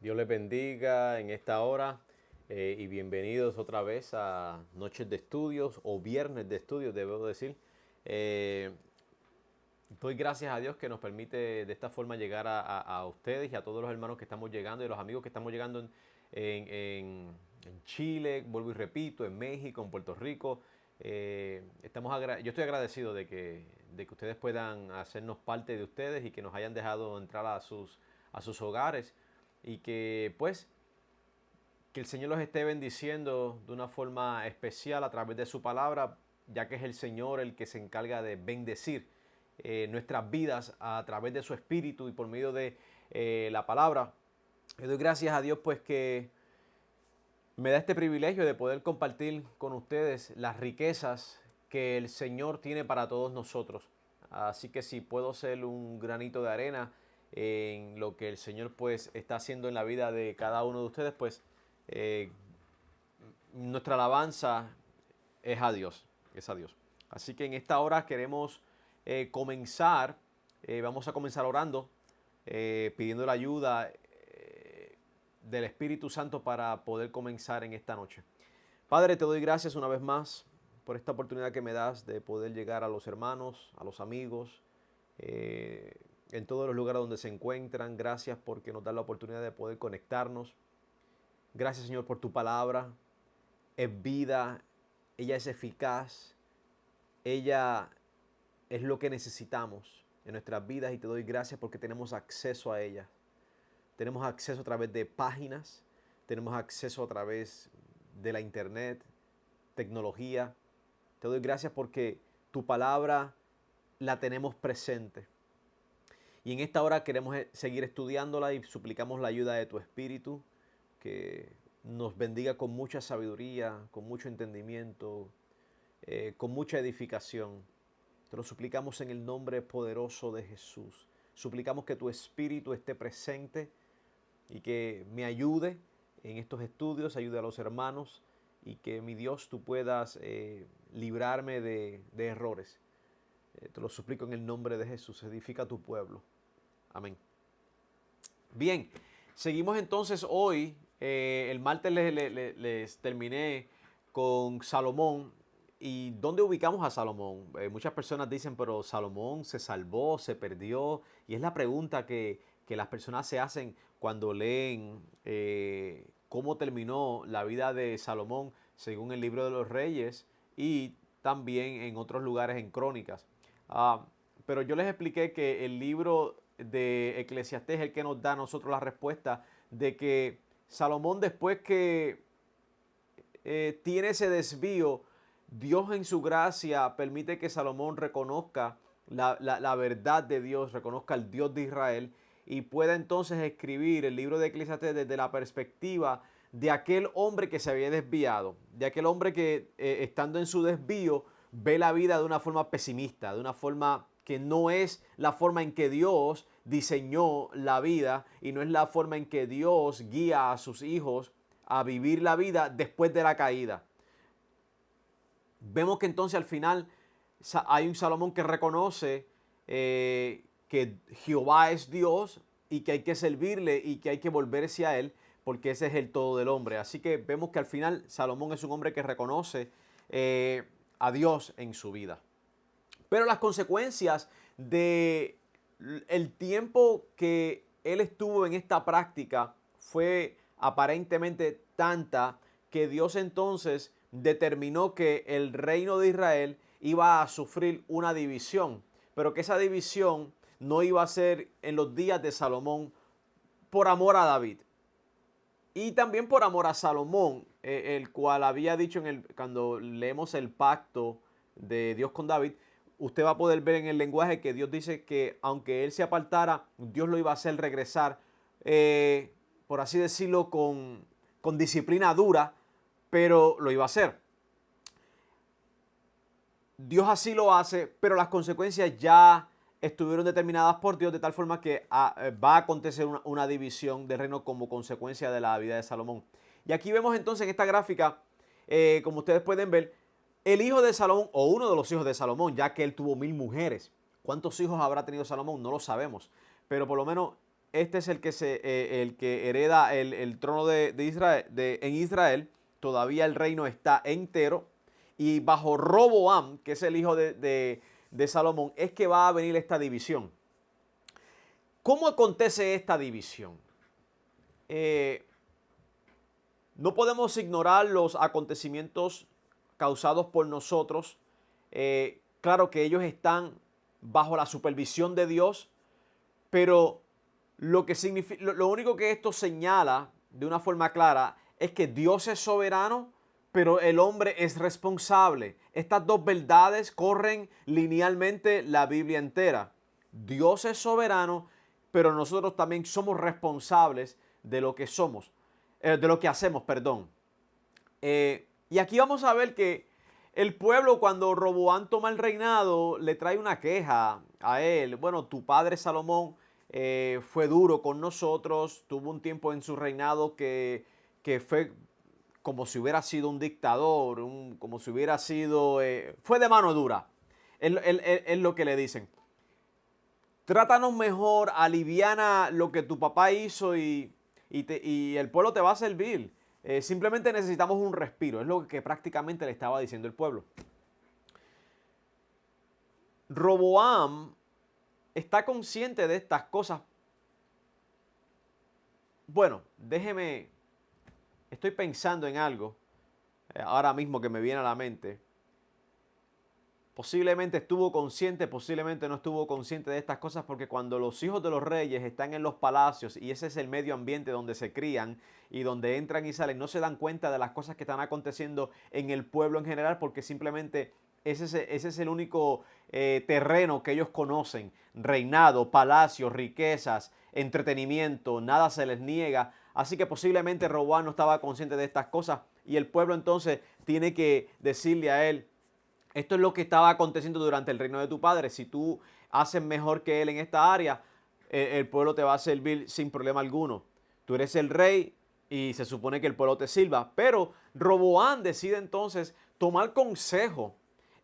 Dios les bendiga en esta hora y bienvenidos otra vez a Noches de Estudios o Viernes de Estudios, debo decir. Eh, Doy gracias a Dios que nos permite de esta forma llegar a ustedes y a todos los hermanos que estamos llegando y los amigos que estamos llegando en- en- en Chile, vuelvo y repito, en México, en Puerto Rico. Yo estoy agradecido de que ustedes puedan hacernos parte de ustedes y que nos hayan dejado entrar a sus hogares y que pues que el Señor los esté bendiciendo de una forma especial a través de su palabra, ya que es el Señor el que se encarga de bendecir nuestras vidas a través de su Espíritu y por medio de la palabra. Le doy gracias a Dios pues que me da este privilegio de poder compartir con ustedes las riquezas que el Señor tiene para todos nosotros. Así que si puedo ser un granito de arena en lo que el Señor pues está haciendo en la vida de cada uno de ustedes, pues eh, nuestra alabanza es a Dios, es a Dios. Así que en esta hora queremos comenzar, vamos a comenzar orando, pidiendo la ayuda del Espíritu Santo para poder comenzar en esta noche. Padre, te doy gracias una vez más por esta oportunidad que me das de poder llegar a los hermanos, a los amigos, eh, en todos los lugares donde se encuentran. Gracias porque nos da la oportunidad de poder conectarnos. Gracias, Señor, por tu palabra. Es vida, ella es eficaz, ella es lo que necesitamos en nuestras vidas y te doy gracias porque tenemos acceso a ella. Tenemos acceso a través de páginas, tenemos acceso a través de la internet, tecnología. Te doy gracias porque tu palabra la tenemos presente. Y en esta hora queremos seguir estudiándola y suplicamos la ayuda de tu Espíritu, que nos bendiga con mucha sabiduría, con mucho entendimiento, con mucha edificación. Te lo suplicamos en el nombre poderoso de Jesús. Suplicamos que tu Espíritu esté presente y que me ayude en estos estudios, ayude a los hermanos y que mi Dios tú puedas librarme de errores. Te lo suplico en el nombre de Jesús. Edifica tu pueblo. Amén. Bien, seguimos entonces hoy. El martes les terminé con Salomón. ¿Y dónde ubicamos a Salomón? Muchas personas dicen, pero Salomón se salvó, se perdió. Y es la pregunta que las personas se hacen cuando leen cómo terminó la vida de Salomón según el libro de los Reyes y también en otros lugares en Crónicas. Pero yo les expliqué que el libro de Eclesiastés es el que nos da a nosotros la respuesta de que Salomón, después que tiene ese desvío, Dios en su gracia permite que Salomón reconozca la verdad de Dios, reconozca al Dios de Israel y pueda entonces escribir el libro de Eclesiastés desde la perspectiva de aquel hombre que se había desviado, de aquel hombre que estando en su desvío ve la vida de una forma pesimista, de una forma que no es la forma en que Dios diseñó la vida y no es la forma en que Dios guía a sus hijos a vivir la vida después de la caída. Vemos que entonces al final hay un Salomón que reconoce que Jehová es Dios y que hay que servirle y que hay que volverse a Él porque ese es el todo del hombre. Así que vemos que al final Salomón es un hombre que reconoce a Dios en su vida. Pero las consecuencias de el tiempo que él estuvo en esta práctica fue aparentemente tanta que Dios entonces determinó que el reino de Israel iba a sufrir una división, pero que esa división no iba a ser en los días de Salomón por amor a David y también por amor a Salomón, el cual había dicho cuando leemos el pacto de Dios con David, usted va a poder ver en el lenguaje que Dios dice que aunque él se apartara, Dios lo iba a hacer regresar, por así decirlo, con disciplina dura, pero lo iba a hacer. Dios así lo hace, pero las consecuencias ya estuvieron determinadas por Dios de tal forma que va a acontecer una división del reino como consecuencia de la vida de Salomón. Y aquí vemos entonces en esta gráfica, como ustedes pueden ver, el hijo de Salomón o uno de los hijos de Salomón, ya que él tuvo 1000 mujeres. ¿Cuántos hijos habrá tenido Salomón? No lo sabemos, pero por lo menos este es el que hereda el trono de Israel, en Israel. Todavía el reino está entero. Y bajo Roboam, que es el hijo de Salomón, es que va a venir esta división. ¿Cómo acontece esta división? No podemos ignorar los acontecimientos causados por nosotros. Claro que ellos están bajo la supervisión de Dios, pero lo único que esto señala de una forma clara es que Dios es soberano, pero el hombre es responsable. Estas dos verdades corren linealmente la Biblia entera. Dios es soberano, pero nosotros también somos responsables de lo que somos, de lo que hacemos, perdón. Y aquí vamos a ver que el pueblo, cuando Roboam toma el reinado, le trae una queja a él. Bueno, tu padre Salomón fue duro con nosotros, tuvo un tiempo en su reinado que fue como si hubiera sido un dictador, como si hubiera sido, fue de mano dura. Es lo que le dicen. Trátanos mejor, aliviana lo que tu papá hizo y el pueblo te va a servir. Simplemente necesitamos un respiro, es lo que prácticamente le estaba diciendo el pueblo. Roboam está consciente de estas cosas. Bueno, estoy pensando en algo ahora mismo que me viene a la mente. Posiblemente estuvo consciente, posiblemente no estuvo consciente de estas cosas, porque cuando los hijos de los reyes están en los palacios y ese es el medio ambiente donde se crían y donde entran y salen, no se dan cuenta de las cosas que están aconteciendo en el pueblo en general, porque simplemente ese es el único terreno que ellos conocen. Reinado, palacios, riquezas, entretenimiento, nada se les niega. Así que posiblemente Roboam no estaba consciente de estas cosas y el pueblo entonces tiene que decirle a él: esto es lo que estaba aconteciendo durante el reino de tu padre. Si tú haces mejor que él en esta área, el pueblo te va a servir sin problema alguno. Tú eres el rey y se supone que el pueblo te sirva. Pero Roboam decide entonces tomar consejo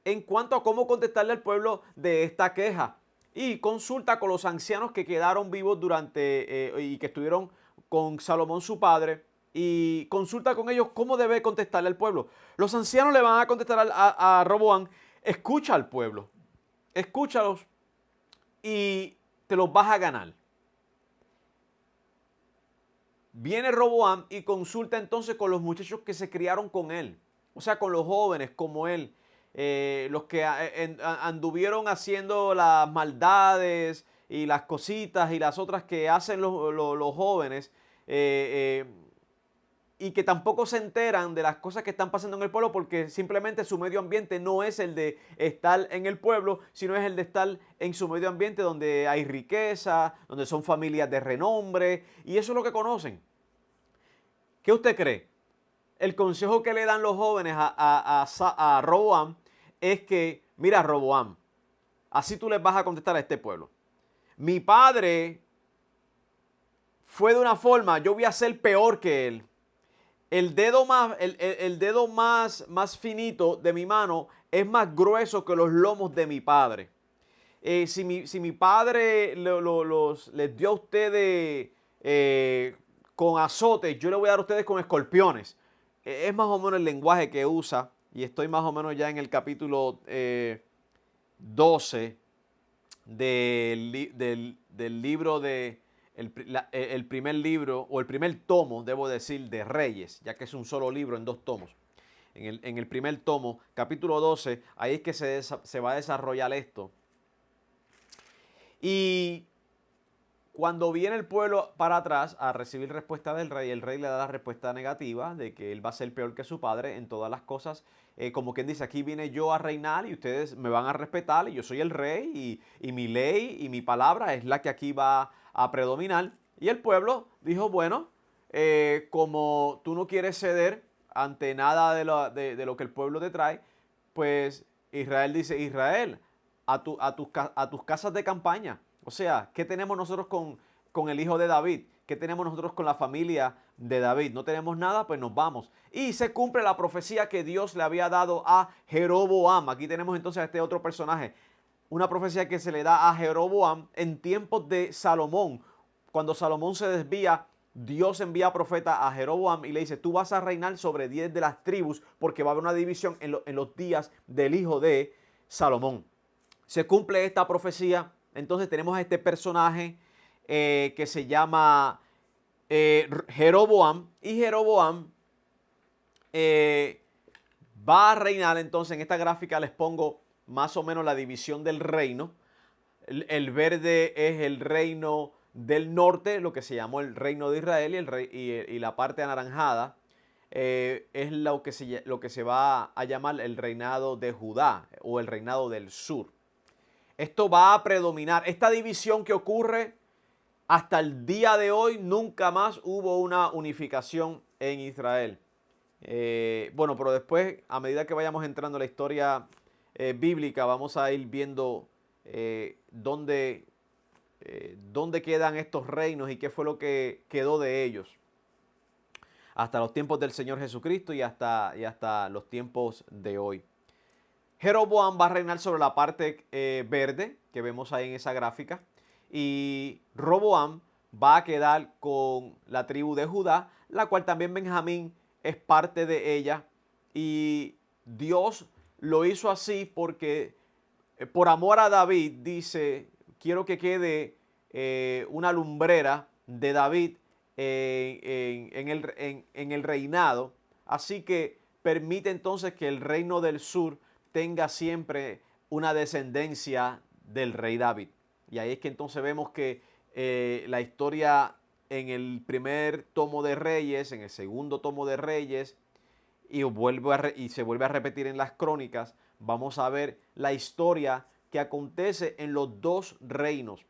en cuanto a cómo contestarle al pueblo de esta queja. Y consulta con los ancianos que quedaron vivos y que estuvieron con Salomón su padre, y consulta con ellos cómo debe contestarle al pueblo. Los ancianos le van a contestar a Roboam: escucha al pueblo, escúchalos y te los vas a ganar. Viene Roboam y consulta entonces con los muchachos que se criaron con él, o sea, con los jóvenes como él, los que anduvieron haciendo las maldades y las cositas y las otras que hacen los jóvenes, y que tampoco se enteran de las cosas que están pasando en el pueblo, porque simplemente su medio ambiente no es el de estar en el pueblo, sino es el de estar en su medio ambiente donde hay riqueza, donde son familias de renombre, y eso es lo que conocen. ¿Qué usted cree? El consejo que le dan los jóvenes a Roboam es que: mira, Roboam, así tú les vas a contestar a este pueblo. Mi padre fue de una forma, yo voy a ser peor que él. El dedo más finito de mi mano es más grueso que los lomos de mi padre. Si mi padre les dio a ustedes con azotes, yo le voy a dar a ustedes con escorpiones. Es más o menos el lenguaje que usa, y estoy más o menos ya en el capítulo 12 del libro de... El primer libro, o el primer tomo, debo decir, de Reyes, ya que es un solo libro en dos tomos. En el primer tomo, capítulo 12, ahí es que se va a desarrollar esto. Y cuando viene el pueblo para atrás a recibir respuesta del rey, el rey le da la respuesta negativa de que él va a ser peor que su padre en todas las cosas. Como quien dice: aquí vine yo a reinar y ustedes me van a respetar y yo soy el rey y mi ley y mi palabra es la que aquí va a predominar. Y el pueblo dijo: bueno, como tú no quieres ceder ante nada de lo que el pueblo te trae, pues Israel dice: Israel, a tus casas de campaña. O sea, ¿qué tenemos nosotros con el hijo de David? ¿Qué tenemos nosotros con la familia de David? No tenemos nada, pues nos vamos. Y se cumple la profecía que Dios le había dado a Jeroboam. Aquí tenemos entonces a este otro personaje. Una profecía que se le da a Jeroboam en tiempos de Salomón, cuando Salomón se desvía, Dios envía profeta a Jeroboam y le dice, tú vas a reinar sobre 10 de las tribus porque va a haber una división en los días del hijo de Salomón. Se cumple esta profecía, entonces tenemos a este personaje que se llama Jeroboam, y Jeroboam va a reinar. Entonces en esta gráfica les pongo más o menos la división del reino. El verde es el reino del norte, lo que se llamó el reino de Israel, y la parte anaranjada es lo que se va a llamar el reinado de Judá o el reinado del sur. Esto va a predominar. Esta división que ocurre hasta el día de hoy, nunca más hubo una unificación en Israel. Bueno, pero después, a medida que vayamos entrando en la historia bíblica, vamos a ir viendo dónde quedan estos reinos y qué fue lo que quedó de ellos. Hasta los tiempos del Señor Jesucristo y hasta los tiempos de hoy. Jeroboam va a reinar sobre la parte verde que vemos ahí en esa gráfica. Y Roboam va a quedar con la tribu de Judá, la cual también Benjamín es parte de ella. Y Dios lo hizo así porque por amor a David dice, quiero que quede una lumbrera de David en el reinado. Así que permite entonces que el reino del sur tenga siempre una descendencia del rey David. Y ahí es que entonces vemos que la historia en el primer tomo de Reyes, en el segundo tomo de Reyes, y se vuelve a repetir en las crónicas, vamos a ver la historia que acontece en los dos reinos.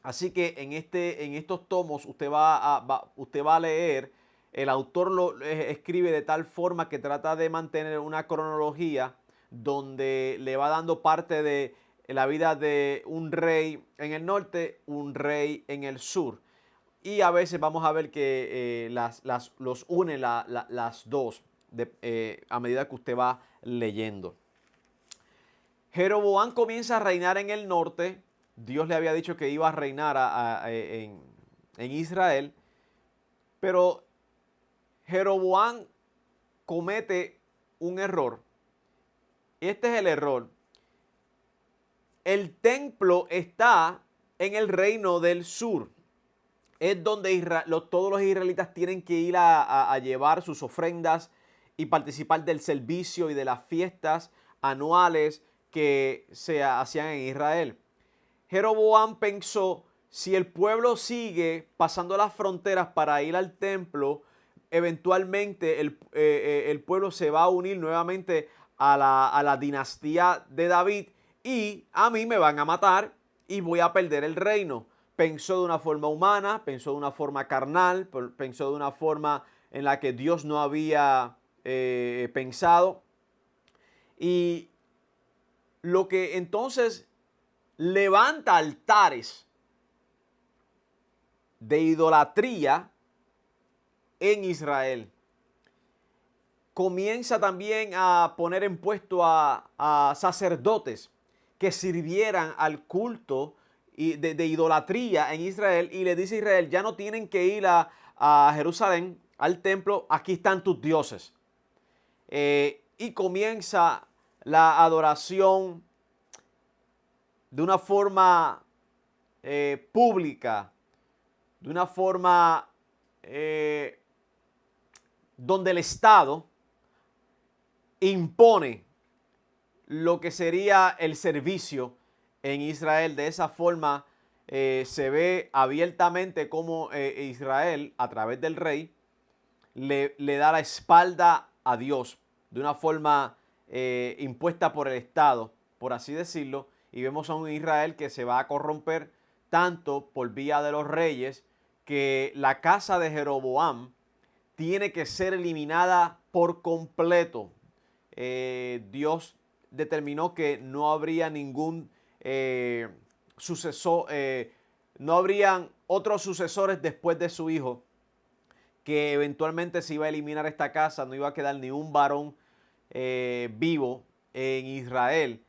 Así que en estos tomos usted va a leer, el autor lo escribe de tal forma que trata de mantener una cronología donde le va dando parte de la vida de un rey en el norte, un rey en el sur. Y a veces vamos a ver que los une las dos a medida que usted va leyendo. Jeroboam comienza a reinar en el norte. Dios le había dicho que iba a reinar en Israel. Pero Jeroboam comete un error. Este es el error. El templo está en el reino del sur. Es donde todos los israelitas tienen que ir a llevar sus ofrendas y participar del servicio y de las fiestas anuales que se hacían en Israel. Jeroboam pensó, si el pueblo sigue pasando las fronteras para ir al templo, eventualmente el pueblo se va a unir nuevamente a la dinastía de David y a mí me van a matar y voy a perder el reino. Pensó de una forma humana, pensó de una forma carnal, pensó de una forma en la que Dios no había pensado. Y lo que entonces levanta altares de idolatría en Israel. Comienza también a poner en puesto a sacerdotes que sirvieran al culto de idolatría en Israel, y le dice a Israel, ya no tienen que ir a Jerusalén, al templo, aquí están tus dioses. Y comienza la adoración de una forma pública, de una forma donde el Estado impone lo que sería el servicio en Israel. De esa forma se ve abiertamente cómo Israel, a través del rey, le da la espalda a Dios de una forma impuesta por el Estado, por así decirlo. Y vemos a un Israel que se va a corromper tanto por vía de los reyes que la casa de Jeroboam tiene que ser eliminada por completo. Dios determinó que no habría ningún sucesor, no habrían otros sucesores después de su hijo, que eventualmente se iba a eliminar esta casa, no iba a quedar ni un varón vivo en Israel.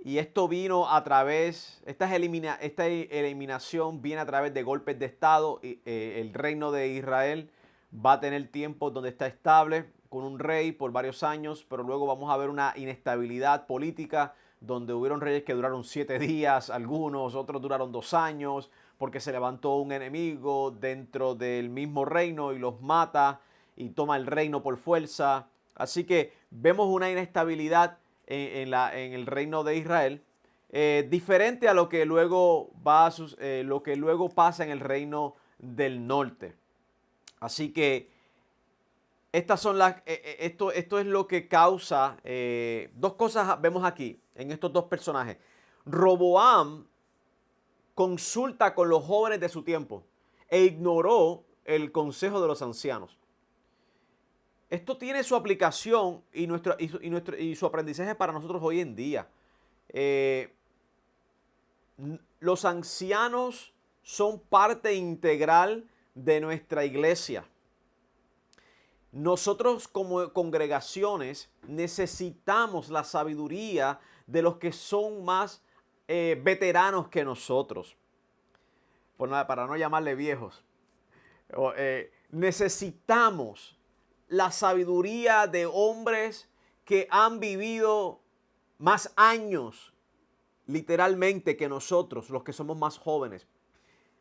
y esto vino a través, esta eliminación viene a través de golpes de Estado. El reino de Israel va a tener tiempo donde está estable con un rey por varios años, pero luego vamos a ver una inestabilidad política donde hubieron reyes que duraron 7 días, algunos, otros duraron 2 años, porque se levantó un enemigo dentro del mismo reino y los mata y toma el reino por fuerza. Así que vemos una inestabilidad en el reino de Israel, diferente a lo que luego lo que luego pasa en el reino del norte. Así que estas son esto es lo que causa, dos cosas vemos aquí en estos dos personajes. Roboam consulta con los jóvenes de su tiempo e ignoró el consejo de los ancianos. Esto tiene su aplicación y su aprendizaje para nosotros hoy en día. Los ancianos son parte integral de nuestra iglesia. Nosotros como congregaciones necesitamos la sabiduría de los que son más veteranos que nosotros. Para no llamarle viejos. Necesitamos la sabiduría de hombres que han vivido más años, literalmente, que nosotros, los que somos más jóvenes.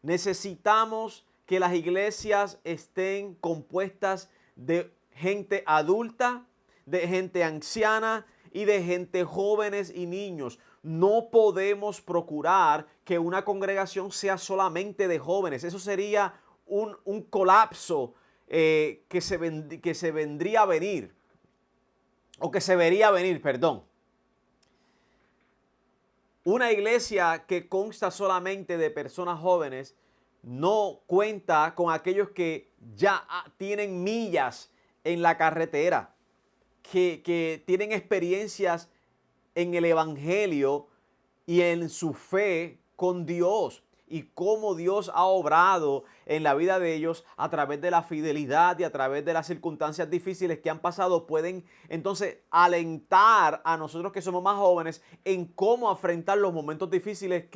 Necesitamos que las iglesias estén compuestas de gente adulta, de gente anciana y de gente jóvenes y niños. No podemos procurar que una congregación sea solamente de jóvenes. Eso sería un colapso que se vendría a venir, o que se vería venir, perdón. Una iglesia que consta solamente de personas jóvenes no cuenta con aquellos que ya tienen millas en la carretera, que tienen experiencias en el evangelio y en su fe con Dios, y cómo Dios ha obrado en la vida de ellos a través de la fidelidad y a través de las circunstancias difíciles que han pasado. Pueden entonces alentar a nosotros que somos más jóvenes en cómo afrontar los momentos difíciles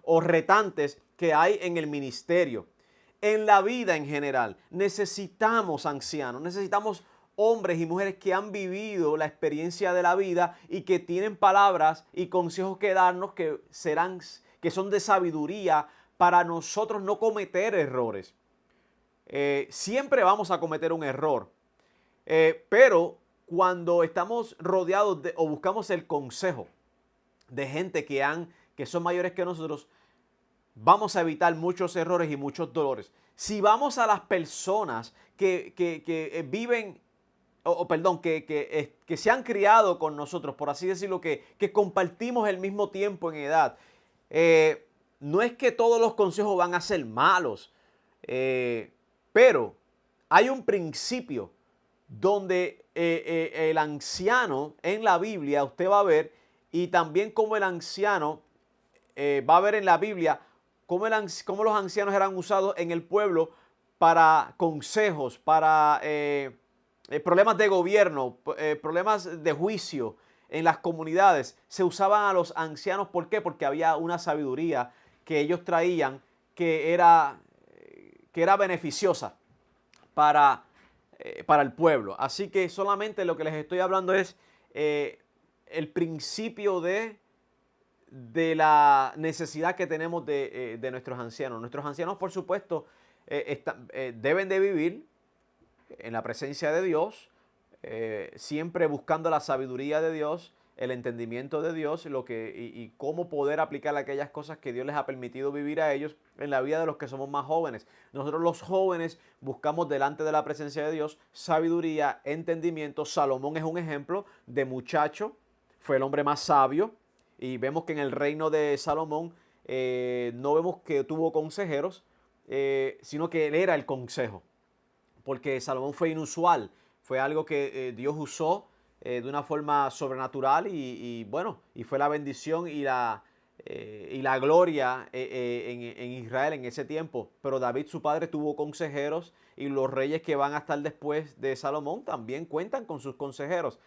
o retantes que hay en el ministerio. En la vida en general necesitamos ancianos, necesitamos hombres y mujeres que han vivido la experiencia de la vida y que tienen palabras y consejos que darnos que son de sabiduría para nosotros no cometer errores. Siempre vamos a cometer un error, pero cuando estamos rodeados o buscamos el consejo de gente que son mayores que nosotros, vamos a evitar muchos errores y muchos dolores. Si vamos a las personas que viven, que se han criado con nosotros, por así decirlo, que compartimos el mismo tiempo en edad, no es que todos los consejos van a ser malos, pero hay un principio donde el anciano en la Biblia, usted va a ver, y también como el anciano va a ver en la Biblia, cómo los ancianos eran usados en el pueblo para consejos, para problemas de gobierno, problemas de juicio en las comunidades. Se usaban a los ancianos, ¿por qué? Porque había una sabiduría que ellos traían que era beneficiosa para el pueblo. Así que solamente lo que les estoy hablando es el principio de la necesidad que tenemos de nuestros ancianos. Nuestros ancianos, por supuesto, deben de vivir en la presencia de Dios, siempre buscando la sabiduría de Dios, el entendimiento de Dios, y cómo poder aplicar aquellas cosas que Dios les ha permitido vivir a ellos en la vida de los que somos más jóvenes. Nosotros los jóvenes buscamos delante de la presencia de Dios sabiduría, entendimiento. Salomón es un ejemplo de muchacho, fue el hombre más sabio, y vemos que en el reino de Salomón no vemos que tuvo consejeros, sino que él era el consejo, porque Salomón fue inusual, fue algo que Dios usó de una forma sobrenatural y fue la bendición y la gloria en Israel en ese tiempo. Pero David, su padre, tuvo consejeros, y los reyes que van a estar después de Salomón también cuentan con sus consejeros.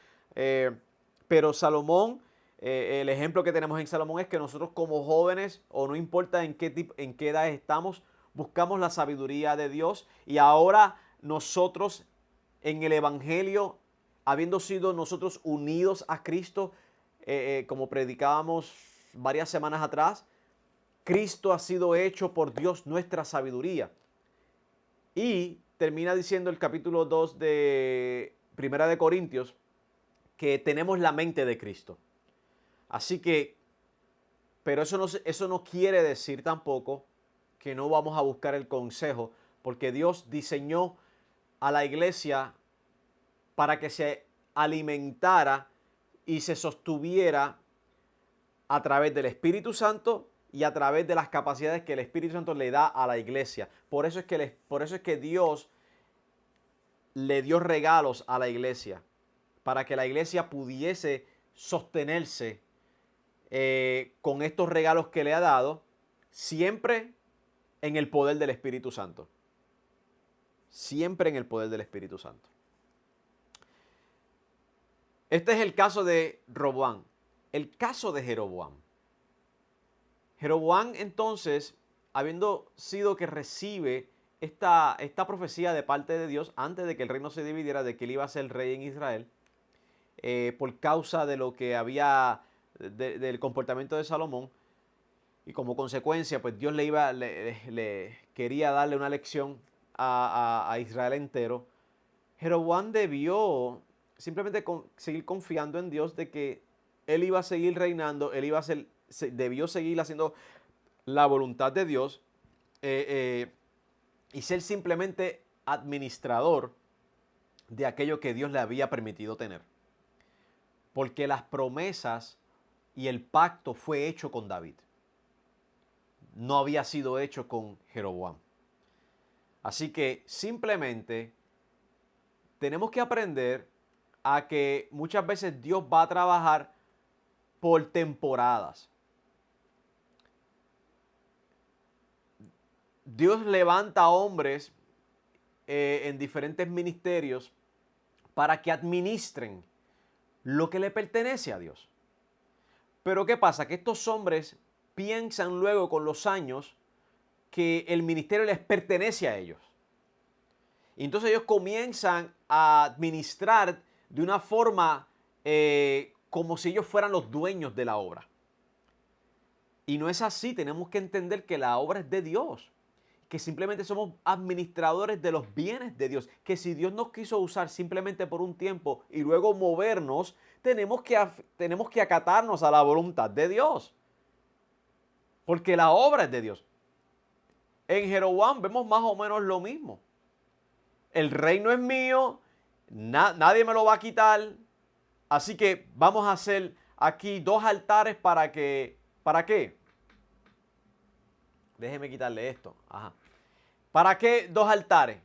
Pero Salomón el ejemplo que tenemos en Salomón es que nosotros como jóvenes, o no importa en qué edad estamos, buscamos la sabiduría de Dios. Y ahora nosotros en el Evangelio, habiendo sido nosotros unidos a Cristo, como predicábamos varias semanas atrás, Cristo ha sido hecho por Dios nuestra sabiduría. Y termina diciendo el capítulo 2 de Primera de Corintios que tenemos la mente de Cristo. Así que, pero eso no quiere decir tampoco que no vamos a buscar el consejo, porque Dios diseñó a la iglesia para que se alimentara y se sostuviera a través del Espíritu Santo y a través de las capacidades que el Espíritu Santo le da a la iglesia. Por eso es que Dios le dio regalos a la iglesia, para que la iglesia pudiese sostenerse con estos regalos que le ha dado, siempre en el poder del Espíritu Santo. Siempre en el poder del Espíritu Santo. Este es el caso de Roboam. El caso de Jeroboam. Jeroboam, entonces, habiendo sido que recibe esta profecía de parte de Dios antes de que el reino se dividiera, de que él iba a ser rey en Israel, por causa de lo que había, del comportamiento de Salomón, y como consecuencia, pues Dios le quería darle una lección a Israel entero. Jeroboam debió simplemente seguir confiando en Dios de que él iba a seguir reinando, debió seguir haciendo la voluntad de Dios, y ser simplemente administrador de aquello que Dios le había permitido tener. Porque las promesas y el pacto fue hecho con David. No había sido hecho con Jeroboam. Así que simplemente tenemos que aprender a que muchas veces Dios va a trabajar por temporadas. Dios levanta hombres en diferentes ministerios para que administren lo que le pertenece a Dios. Pero ¿qué pasa? Que estos hombres piensan luego con los años que el ministerio les pertenece a ellos. Y entonces ellos comienzan a administrar de una forma como si ellos fueran los dueños de la obra. Y no es así. Tenemos que entender que la obra es de Dios, que simplemente somos administradores de los bienes de Dios, que si Dios nos quiso usar simplemente por un tiempo y luego movernos, tenemos que acatarnos a la voluntad de Dios, porque la obra es de Dios. En Jeroboam vemos más o menos lo mismo. El reino es mío, nadie me lo va a quitar, así que vamos a hacer aquí 2 altares ¿para qué? Déjeme quitarle esto. Ajá. ¿Para qué 2 altares?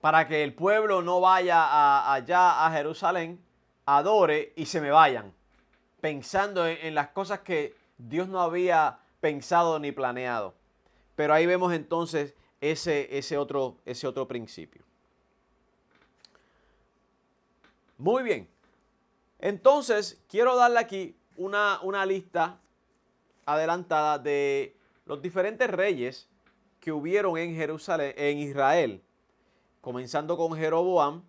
Para que el pueblo no vaya allá a Jerusalén, adore y se me vayan, pensando en las cosas que Dios no había pensado ni planeado. Pero ahí vemos entonces ese otro principio. Muy bien. Entonces, quiero darle aquí una lista adelantada de los diferentes reyes que hubieron en Jerusalén, en Israel, comenzando con Jeroboam.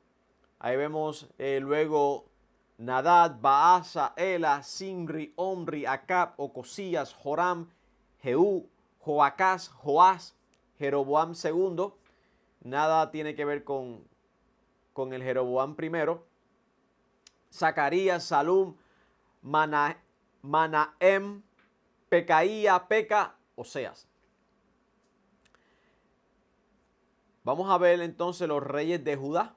Ahí vemos luego Nadab, Baasa, Ela, Simri, Omri, Acab, Ocosías, Joram, Jehú, Joacás, Joás, Jeroboam II. Nada tiene que ver con el Jeroboam primero. Zacarías, Salum, Manahem, Pecaía, Peca, Oseas. Vamos a ver entonces los reyes de Judá.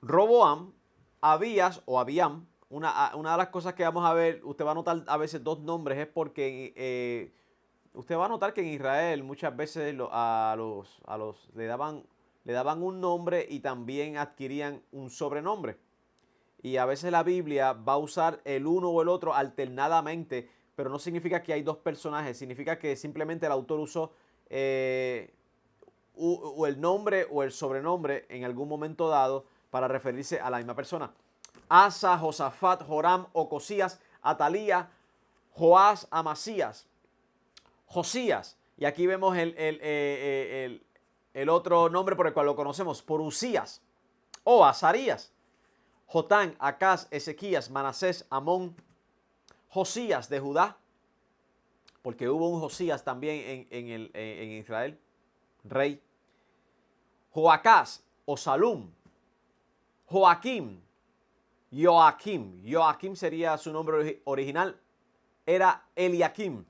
Roboam, Abías o Abiam. Una de las cosas que vamos a ver, usted va a notar a veces 2 nombres, es porque usted va a notar que en Israel muchas veces le daban un nombre y también adquirían un sobrenombre. Y a veces la Biblia va a usar el uno o el otro alternadamente, pero no significa que hay 2 personajes, significa que simplemente el autor usó o el nombre o el sobrenombre en algún momento dado para referirse a la misma persona. Asa, Josafat, Joram, Ocosías, Atalía, Joás, Amasías, Josías. Y aquí vemos el otro nombre por el cual lo conocemos, por Usías o Azarías, Jotán, Acaz, Ezequías, Manasés, Amón, Josías de Judá, porque hubo un Josías también en Israel, rey, Joacás o Salum, Joaquim, Joaquim sería su nombre original, era Eliakim,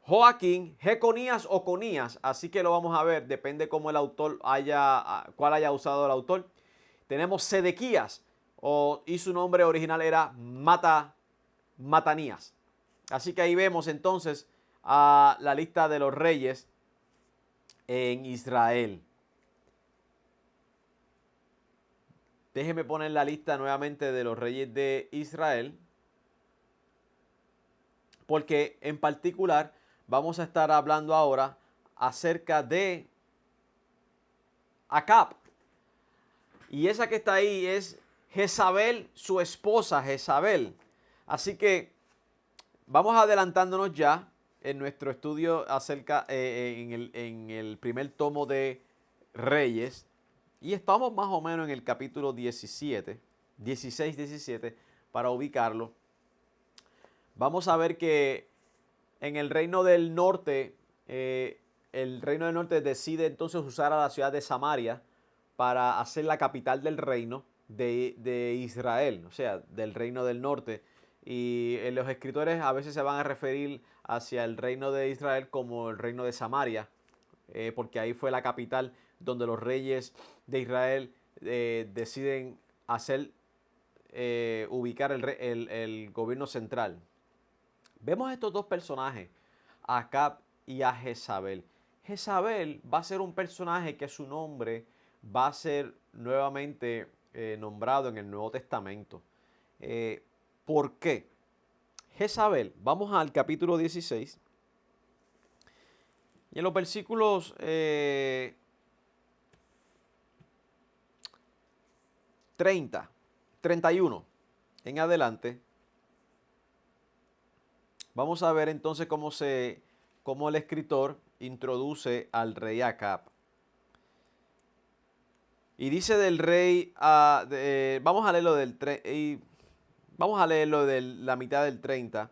Joaquín, Jeconías o Conías, así que lo vamos a ver, depende cómo el autor cuál haya usado el autor. Tenemos Sedequías, y su nombre original era Matanías. Así que ahí vemos entonces a la lista de los reyes en Israel. Déjeme poner la lista nuevamente de los reyes de Israel, porque en particular vamos a estar hablando ahora acerca de Acab. Y esa que está ahí es Jezabel, su esposa Jezabel. Así que vamos adelantándonos ya en nuestro estudio acerca en el primer tomo de Reyes. Y estamos más o menos en el capítulo 16, 17, para ubicarlo. Vamos a ver que en el reino del norte, decide entonces usar a la ciudad de Samaria para hacer la capital del reino de Israel, o sea, del reino del norte. Y los escritores a veces se van a referir hacia el reino de Israel como el reino de Samaria, porque ahí fue la capital donde los reyes de Israel deciden ubicar el gobierno central. Vemos estos dos personajes, a Acab y a Jezabel. Jezabel va a ser un personaje que su nombre va a ser nuevamente nombrado en el Nuevo Testamento. ¿Por qué? Jezabel, vamos al capítulo 16. Y en los versículos 30, 31 en adelante, vamos a ver entonces cómo el escritor introduce al rey Acab. Y dice del rey, vamos a leerlo de la mitad del 30,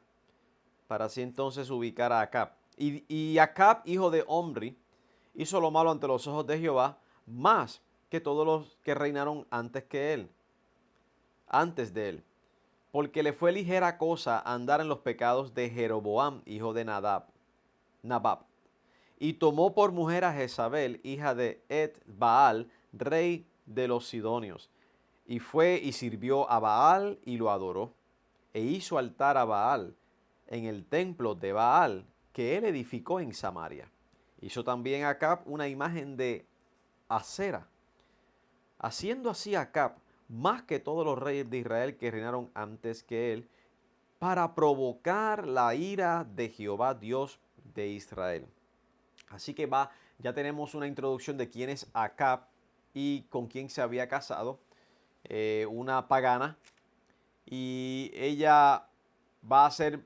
para así entonces ubicar a Acab. Y Acab, hijo de Omri, hizo lo malo ante los ojos de Jehová, más que todos los que reinaron antes de él. Porque le fue ligera cosa andar en los pecados de Jeroboam, hijo de Nabab. Y tomó por mujer a Jezabel, hija de Baal, rey de los Sidonios. Y fue y sirvió a Baal y lo adoró. E hizo altar a Baal en el templo de Baal que él edificó en Samaria. Hizo también Acab una imagen de Acera. Haciendo así Acab más que todos los reyes de Israel que reinaron antes que él, para provocar la ira de Jehová Dios de Israel. Así que ya tenemos una introducción de quién es Acab y con quién se había casado, una pagana, y ella va a ser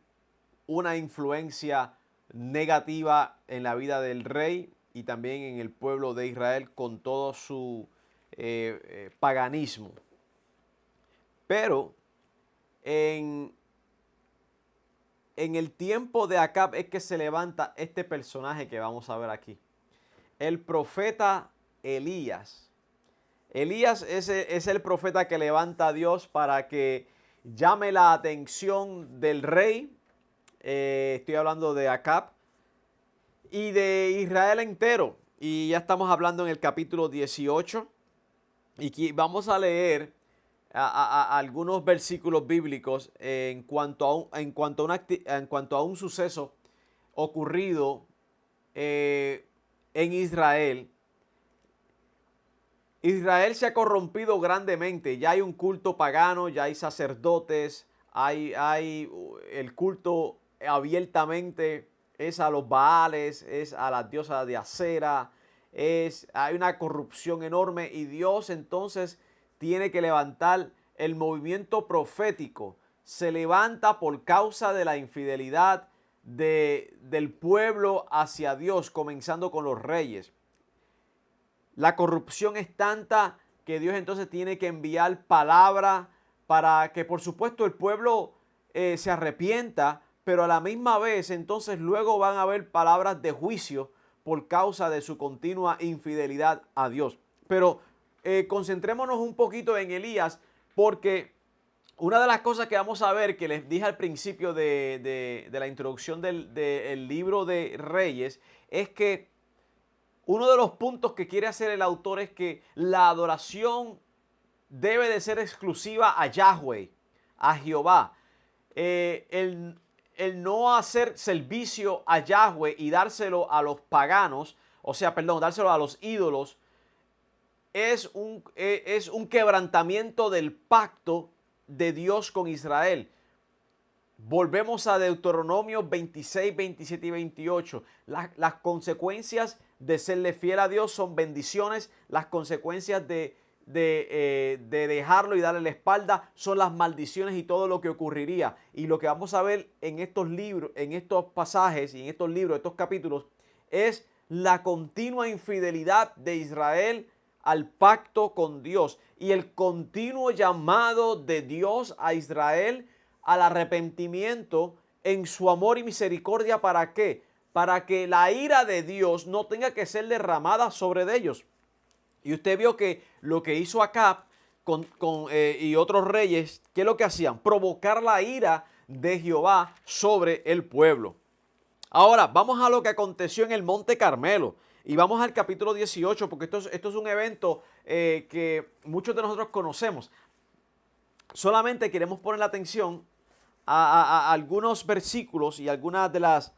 una influencia negativa en la vida del rey y también en el pueblo de Israel con todo su paganismo. Pero en el tiempo de Acab es que se levanta este personaje que vamos a ver aquí. El profeta Elías. Elías es el profeta que levanta a Dios para que llame la atención del rey. Estoy hablando de Acab y de Israel entero. Y ya estamos hablando en el capítulo 18. Y vamos a leer algunos versículos bíblicos en cuanto a un suceso ocurrido en Israel. Israel se ha corrompido grandemente, ya hay un culto pagano, ya hay sacerdotes, hay el culto abiertamente es a los Baales, es a las diosas de Acera, hay una corrupción enorme y Dios entonces tiene que levantar el movimiento profético se levanta por causa de la infidelidad del pueblo hacia Dios, comenzando con los reyes. La corrupción es tanta que Dios entonces tiene que enviar palabra para que por supuesto el pueblo se arrepienta, pero a la misma vez entonces luego van a haber palabras de juicio por causa de su continua infidelidad a Dios. Pero concentrémonos un poquito en Elías, porque una de las cosas que vamos a ver, que les dije al principio de la introducción del libro de Reyes, es que uno de los puntos que quiere hacer el autor es que la adoración debe de ser exclusiva a Yahweh, a Jehová. El no hacer servicio a Yahweh y dárselo a los paganos, dárselo a los ídolos, es un quebrantamiento del pacto de Dios con Israel. Volvemos a Deuteronomio 26, 27 y 28. Las consecuencias de serle fiel a Dios son bendiciones. Las consecuencias de dejarlo y darle la espalda son las maldiciones y todo lo que ocurriría. Y lo que vamos a ver en estos libros, en estos pasajes y en estos libros, estos capítulos, es la continua infidelidad de Israel al pacto con Dios y el continuo llamado de Dios a Israel al arrepentimiento en su amor y misericordia. ¿Para qué? Para que la ira de Dios no tenga que ser derramada sobre ellos. Y usted vio que lo que hizo Acab y otros reyes, ¿qué es lo que hacían? Provocar la ira de Jehová sobre el pueblo. Ahora, vamos a lo que aconteció en el Monte Carmelo. Y vamos al capítulo 18, porque esto es un evento que muchos de nosotros conocemos. Solamente queremos poner la atención a algunos versículos y algunas de las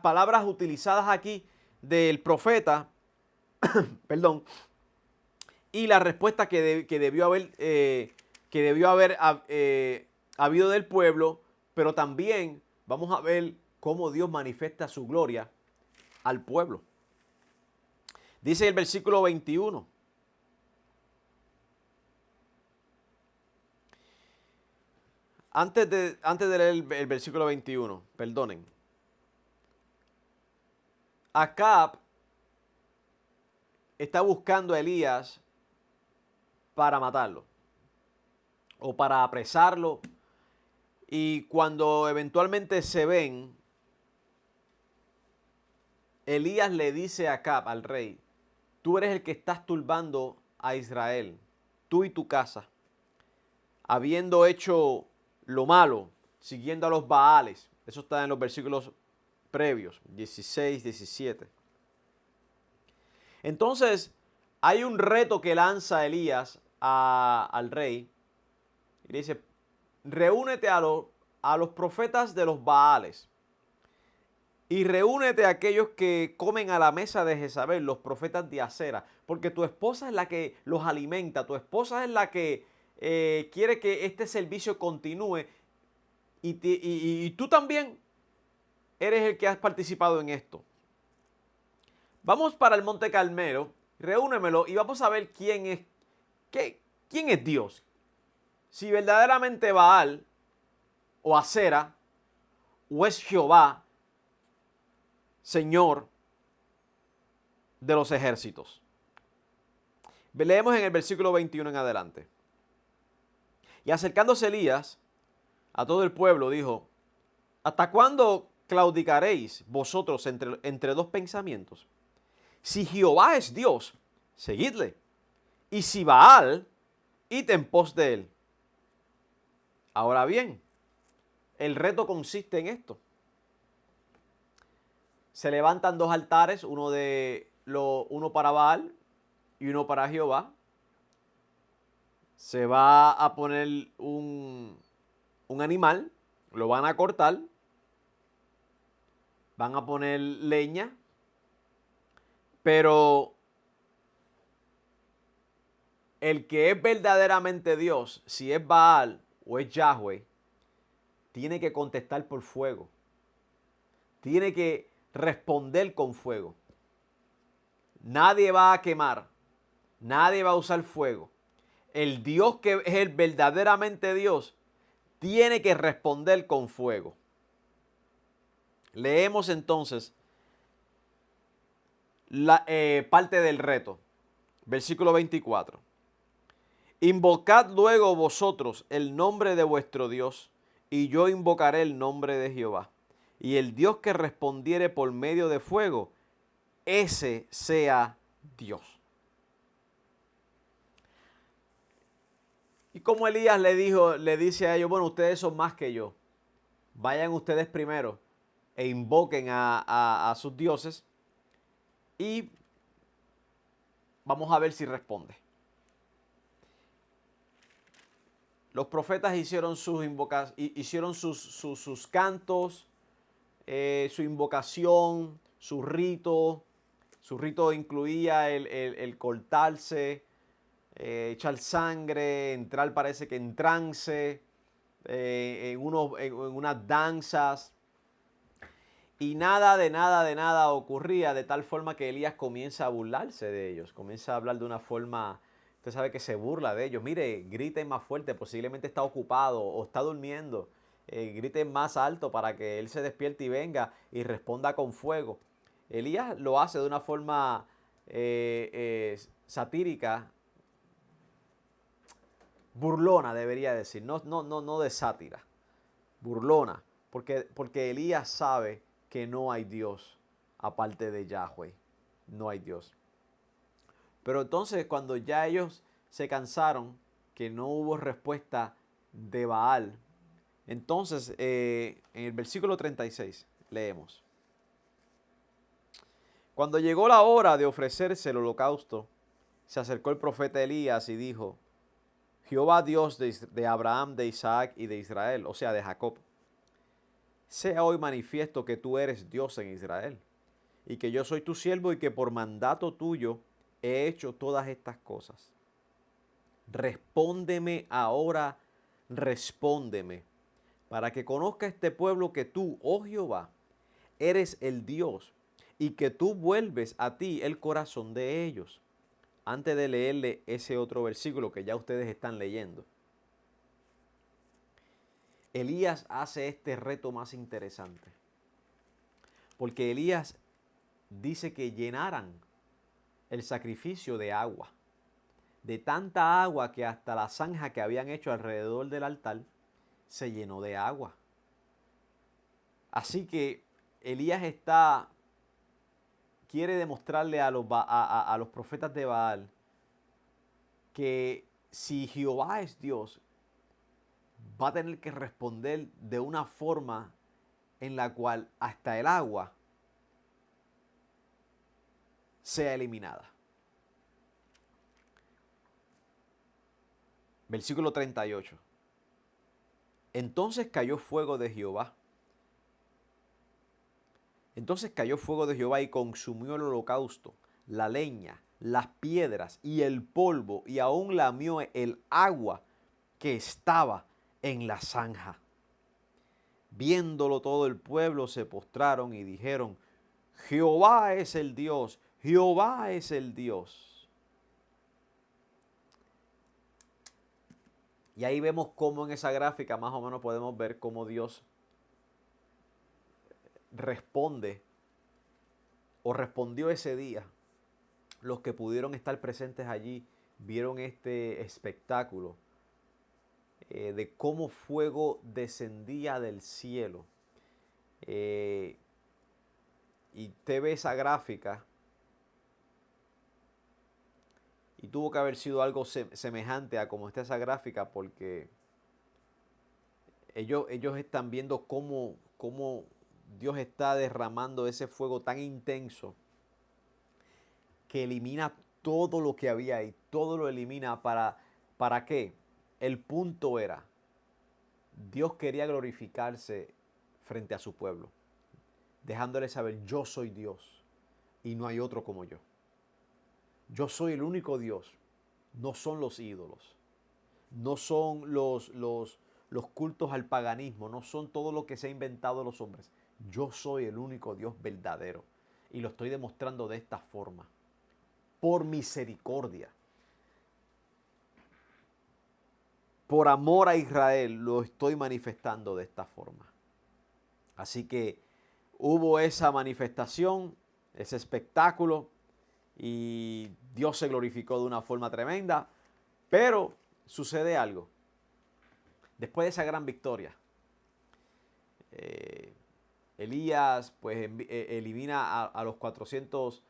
palabras utilizadas aquí del profeta, perdón, y la respuesta que debió haber habido del pueblo, pero también vamos a ver cómo Dios manifiesta su gloria al pueblo. Dice el versículo 21. Antes de leer el versículo 21, perdonen. Acab está buscando a Elías para matarlo o para apresarlo. Y cuando eventualmente se ven, Elías le dice a Acab, al rey: tú eres el que estás turbando a Israel, tú y tu casa, habiendo hecho lo malo, siguiendo a los Baales. Eso está en los versículos previos, 16, 17. Entonces, hay un reto que lanza Elías al rey. Y le dice: reúnete a los profetas de los Baales. Y reúnete a aquellos que comen a la mesa de Jezabel, los profetas de Acera. Porque tu esposa es la que los alimenta. Tu esposa es la que quiere que este servicio continúe. Y tú también eres el que has participado en esto. Vamos para el Monte Carmelo, reúnemelo y vamos a ver quién es Dios. Si verdaderamente Baal o Acera o es Jehová, Señor de los ejércitos. Leemos en el versículo 21 en adelante. Y acercándose Elías a todo el pueblo, dijo: ¿hasta cuándo claudicaréis vosotros entre dos pensamientos? Si Jehová es Dios, seguidle. Y si Baal, id en pos de él. Ahora bien, el reto consiste en esto. Se levantan dos altares, uno para Baal y uno para Jehová. Se va a poner un animal, lo van a cortar, van a poner leña, pero el que es verdaderamente Dios, si es Baal o es Yahweh, tiene que contestar por fuego. Tiene que responder con fuego. Nadie va a quemar. Nadie va a usar fuego. El Dios que es el verdaderamente Dios tiene que responder con fuego. Leemos entonces la parte del reto. Versículo 24. Invocad luego vosotros el nombre de vuestro Dios, y yo invocaré el nombre de Jehová. Y el Dios que respondiere por medio de fuego, ese sea Dios. Y como Elías le dice a ellos, bueno, ustedes son más que yo. Vayan ustedes primero e invoquen a sus dioses y vamos a ver si responde. Los profetas hicieron sus cantos, su invocación, su rito. Su rito incluía el cortarse, echar sangre, entrar parece que en trance, en unas danzas. Y nada ocurría, de tal forma que Elías comienza a burlarse de ellos, comienza a hablar de una forma, usted sabe que se burla de ellos. Mire, griten más fuerte, posiblemente está ocupado o está durmiendo. Griten más alto para que él se despierte y venga y responda con fuego. Elías lo hace de una forma satírica, burlona debería decir, no de sátira, burlona, porque Elías sabe que no hay Dios aparte de Yahweh, no hay Dios. Pero entonces cuando ya ellos se cansaron, que no hubo respuesta de Baal, entonces en el versículo 36 leemos: Cuando llegó la hora de ofrecerse el holocausto, se acercó el profeta Elías y dijo: Jehová Dios de Abraham, de Isaac y de Israel, o sea, de Jacob, sea hoy manifiesto que tú eres Dios en Israel, y que yo soy tu siervo y que por mandato tuyo he hecho todas estas cosas. Respóndeme ahora, respóndeme, para que conozca este pueblo que tú, oh Jehová, eres el Dios, y que tú vuelves a ti el corazón de ellos. Antes de leerle ese otro versículo que ya ustedes están leyendo, Elías hace este reto más interesante, porque Elías dice que llenaran el sacrificio de agua, de tanta agua que hasta la zanja que habían hecho alrededor del altar se llenó de agua. Así que Elías quiere demostrarle a los profetas de Baal que si Jehová es Dios, va a tener que responder de una forma en la cual hasta el agua sea eliminada. Versículo 38. Entonces cayó fuego de Jehová. Entonces cayó fuego de Jehová y consumió el holocausto, la leña, las piedras y el polvo, y aún lamió el agua que estaba en la zanja. Viéndolo todo el pueblo se postraron y dijeron: Jehová es el Dios, Jehová es el Dios. Y ahí vemos cómo en esa gráfica más o menos podemos ver cómo Dios responde o respondió ese día. Los que pudieron estar presentes allí vieron este espectáculo de cómo fuego descendía del cielo. Y te ve esa gráfica y tuvo que haber sido algo semejante a como está esa gráfica, porque ellos están viendo cómo Dios está derramando ese fuego tan intenso que elimina todo lo que había ahí, todo lo elimina. ¿Para qué? El punto era, Dios quería glorificarse frente a su pueblo, dejándole saber: yo soy Dios y no hay otro como yo. Yo soy el único Dios, no son los ídolos, no son los cultos al paganismo, no son todo lo que se ha inventado los hombres. Yo soy el único Dios verdadero y lo estoy demostrando de esta forma, por misericordia. por amor a Israel lo estoy manifestando de esta forma. Así que hubo esa manifestación, ese espectáculo, y Dios se glorificó de una forma tremenda, pero sucede algo. Después de esa gran victoria, Elías pues elimina a los 400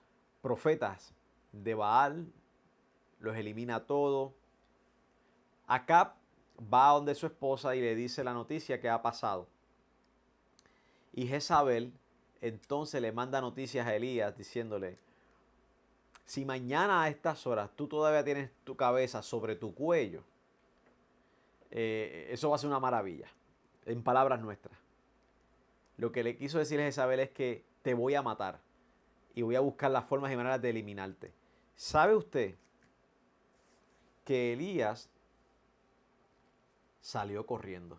profetas de Baal, los elimina a todos. Acab va donde su esposa y le dice la noticia que ha pasado. Y Jezabel entonces le manda noticias a Elías diciéndole: si mañana a estas horas tú todavía tienes tu cabeza sobre tu cuello, eso va a ser una maravilla, en palabras nuestras. Lo que le quiso decir a Jezabel es que te voy a matar y voy a buscar las formas y maneras de eliminarte. ¿Sabe usted que Elías salió corriendo?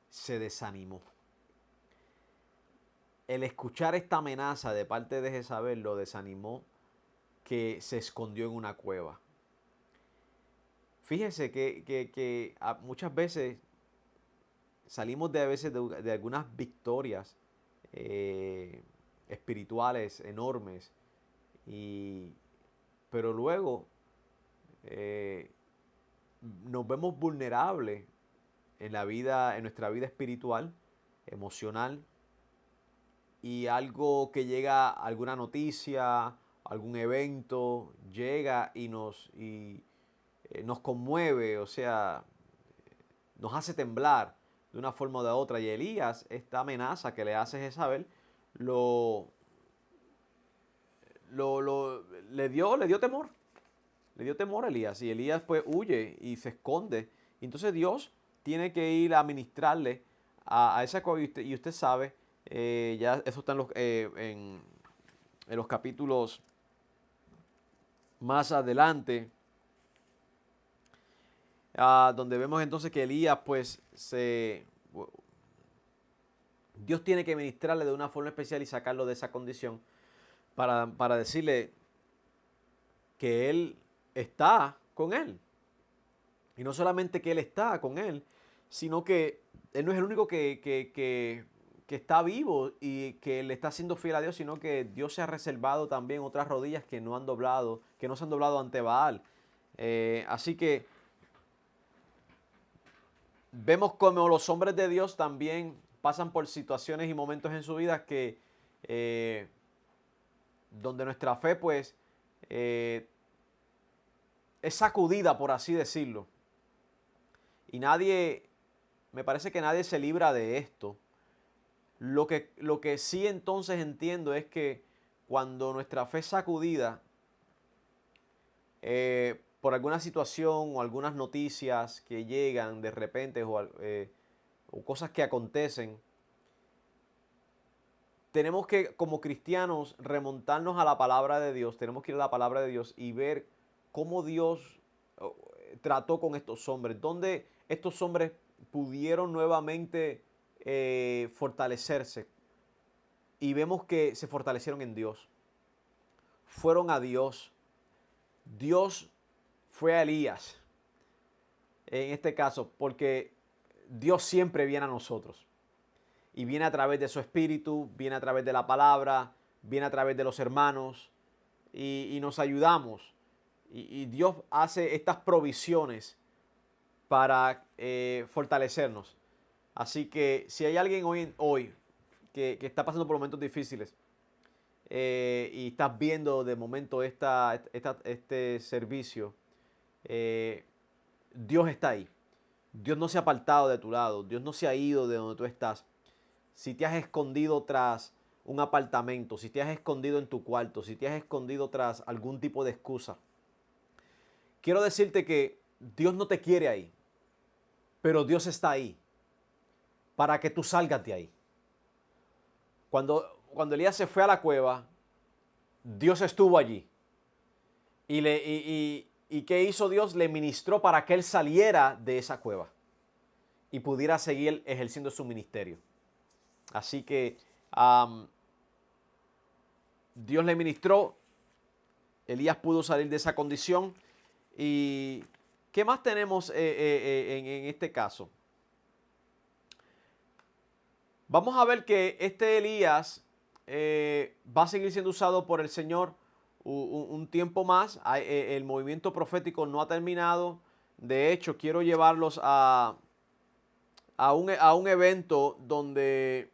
Se desanimó. El escuchar esta amenaza de parte de Jezabel lo desanimó, que se escondió en una cueva. Fíjese que muchas veces salimos de algunas victorias espirituales enormes, pero luego nos vemos vulnerables en nuestra vida espiritual, emocional, y algo que llega, alguna noticia, algún evento, llega y nos conmueve, o sea, nos hace temblar de una forma o de otra. Y Elías, esta amenaza que le hace Jezabel, le dio temor. Le dio temor a Elías. Y Elías pues huye y se esconde. Y entonces Dios tiene que ir a ministrarle a esa cueva. Y usted sabe, ya eso está en los capítulos más adelante, donde vemos entonces que Elías pues Dios tiene que ministrarle de una forma especial y sacarlo de esa condición para decirle que Él está con él. Y no solamente que Él está con él, sino que Él no es el único que está vivo y que le está siendo fiel a Dios, sino que Dios se ha reservado también otras rodillas que no se han doblado ante Baal. Así que vemos como los hombres de Dios también pasan por situaciones y momentos en su vida donde nuestra fe pues es sacudida, por así decirlo. Y me parece que nadie se libra de esto. Lo que sí entonces entiendo es que cuando nuestra fe es sacudida por alguna situación o algunas noticias que llegan de repente o cosas que acontecen, tenemos que, como cristianos, remontarnos a la palabra de Dios. Tenemos que ir a la palabra de Dios y ver cómo Dios trató con estos hombres, dónde estos hombres pudieron nuevamente fortalecerse. Y vemos que se fortalecieron en Dios. Fueron a Dios. Dios fue a Elías, en este caso, porque Dios siempre viene a nosotros. Y viene a través de su espíritu, viene a través de la palabra, viene a través de los hermanos y nos ayudamos. Y Dios hace estas provisiones para fortalecernos. Así que si hay alguien hoy que está pasando por momentos difíciles y estás viendo de momento este servicio, Dios está ahí. Dios no se ha apartado de tu lado. Dios no se ha ido de donde tú estás. Si te has escondido tras un apartamento, si te has escondido en tu cuarto, si te has escondido tras algún tipo de excusa, quiero decirte que Dios no te quiere ahí, pero Dios está ahí para que tú salgas de ahí. Cuando Elías se fue a la cueva, Dios estuvo allí. ¿Y qué hizo Dios? Le ministró para que él saliera de esa cueva y pudiera seguir ejerciendo su ministerio. Así que Dios le ministró, Elías pudo salir de esa condición y ¿Qué más tenemos en este caso? Vamos a ver que este Elías va a seguir siendo usado por el Señor un tiempo más. El movimiento profético no ha terminado. De hecho, quiero llevarlos a un evento donde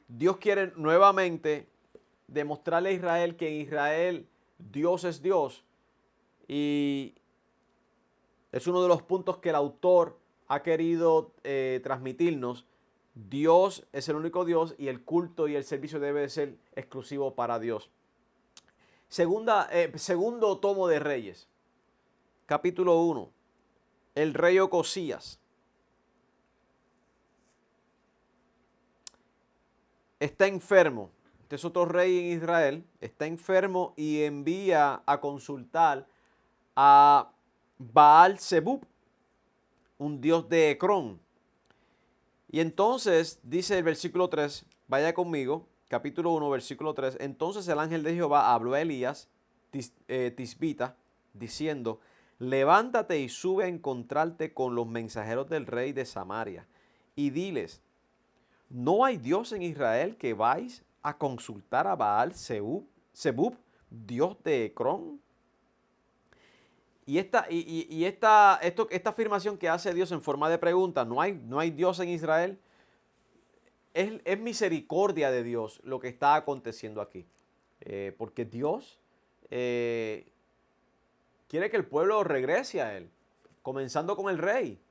Dios quiere nuevamente demostrarle a Israel que en Israel Dios es Dios. Y es uno de los puntos que el autor ha querido transmitirnos. Dios es el único Dios y el culto y el servicio debe de ser exclusivo para Dios. Segundo tomo de Reyes, capítulo 1. El rey Ocosías está enfermo. Este es otro rey en Israel. Está enfermo y envía a consultar a Baal Zebub, un dios de Ecrón. Y entonces dice el versículo 3, vaya conmigo, capítulo 1, versículo 3. Entonces el ángel de Jehová habló a Elías, Tisbita, diciendo: levántate y sube a encontrarte con los mensajeros del rey de Samaria, y diles: ¿no hay Dios en Israel que vais a consultar a Baal Zebub, dios de Ecrón? Y esta afirmación que hace Dios en forma de pregunta, no hay Dios en Israel, es misericordia de Dios lo que está aconteciendo aquí. Porque Dios quiere que el pueblo regrese a Él, comenzando con el rey.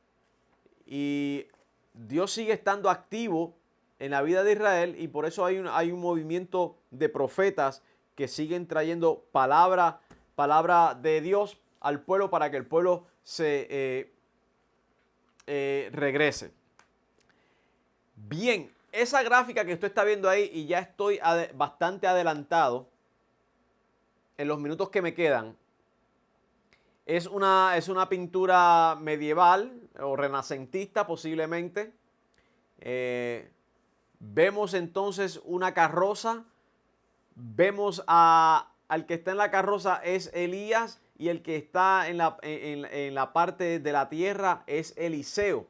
Y Dios sigue estando activo en la vida de Israel y por eso hay un movimiento de profetas que siguen trayendo palabra de Dios al pueblo para que el pueblo se regrese. Bien, esa gráfica que usted está viendo ahí, y ya estoy bastante adelantado en los minutos que me quedan, es una pintura medieval o renacentista posiblemente. Vemos entonces una carroza, vemos al que está en la carroza es Elías y el que está en la parte de la tierra es Eliseo.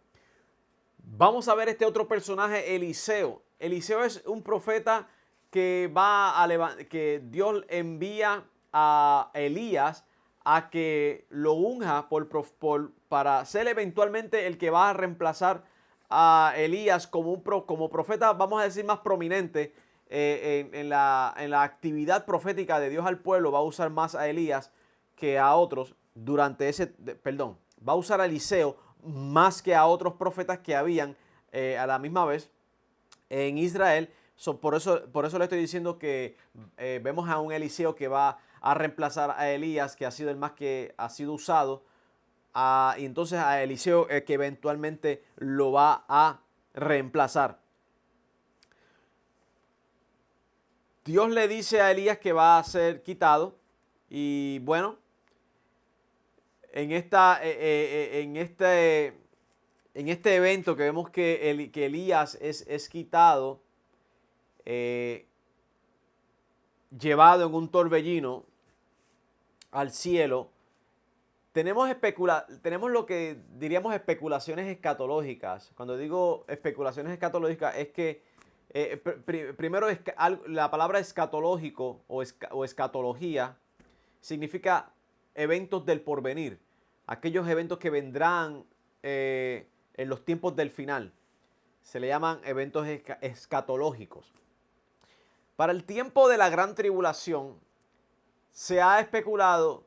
Vamos a ver este otro personaje, Eliseo. Eliseo es un profeta que que Dios envía a Elías a que lo unja para ser eventualmente el que va a reemplazar a Elías como profeta, vamos a decir, más prominente en la actividad profética de Dios al pueblo. Va a usar más a Elías que a otros va a usar a Eliseo más que a otros profetas que habían a la misma vez en Israel. Por eso le estoy diciendo que vemos a un Eliseo que va a reemplazar a Elías, que ha sido el más que ha sido usado, y entonces a Eliseo que eventualmente lo va a reemplazar. Dios le dice a Elías que va a ser quitado y bueno, en este evento que vemos que Elías es quitado, llevado en un torbellino al cielo, tenemos lo que diríamos especulaciones escatológicas. Cuando digo especulaciones escatológicas es que primero la palabra escatológico o escatología significa eventos del porvenir, aquellos eventos que vendrán en los tiempos del final. Se le llaman eventos escatológicos. Para el tiempo de la gran tribulación se ha especulado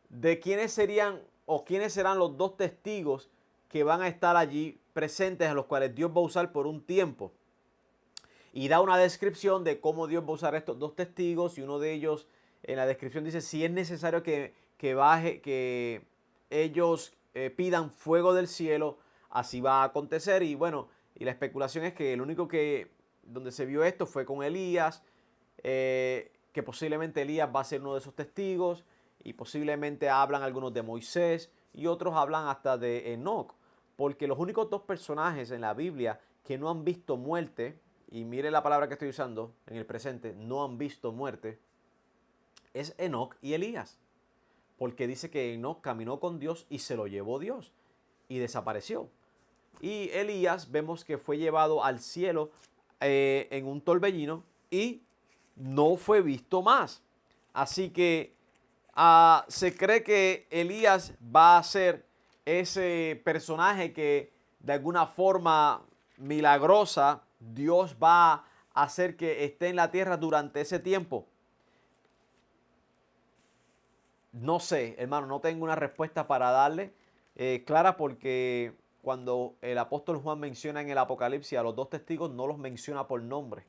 de quiénes serían o quiénes serán los dos testigos que van a estar allí presentes, a los cuales Dios va a usar por un tiempo. Y da una descripción de cómo Dios va a usar estos dos testigos, y uno de ellos en la descripción dice: si es necesario que ellos pidan fuego del cielo, así va a acontecer. Y bueno, y la especulación es que el único donde se vio esto fue con Elías, que posiblemente Elías va a ser uno de esos testigos, y posiblemente hablan algunos de Moisés y otros hablan hasta de Enoc, porque los únicos dos personajes en la Biblia que no han visto muerte, y mire la palabra que estoy usando en el presente, no han visto muerte, es Enoc y Elías. Porque dice que Enoc caminó con Dios y se lo llevó Dios y desapareció. Y Elías vemos que fue llevado al cielo en un torbellino y no fue visto más. Así que se cree que Elías va a ser ese personaje que de alguna forma milagrosa Dios va a hacer que esté en la tierra durante ese tiempo. No sé, hermano, no tengo una respuesta para darle clara, porque cuando el apóstol Juan menciona en el Apocalipsis a los dos testigos, no los menciona por nombre.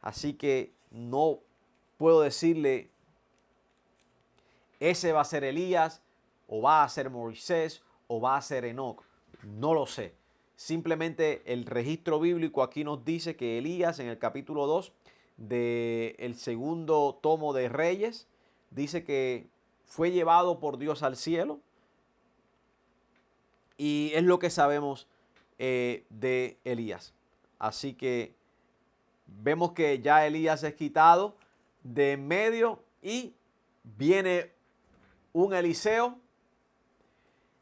Así que no puedo decirle, ese va a ser Elías, o va a ser Moisés, o va a ser Enoc. No lo sé. Simplemente el registro bíblico aquí nos dice que Elías, en el capítulo 2 del segundo tomo de Reyes, dice que fue llevado por Dios al cielo. Y es lo que sabemos de Elías. Así que vemos que ya Elías es quitado de en medio y viene un Eliseo.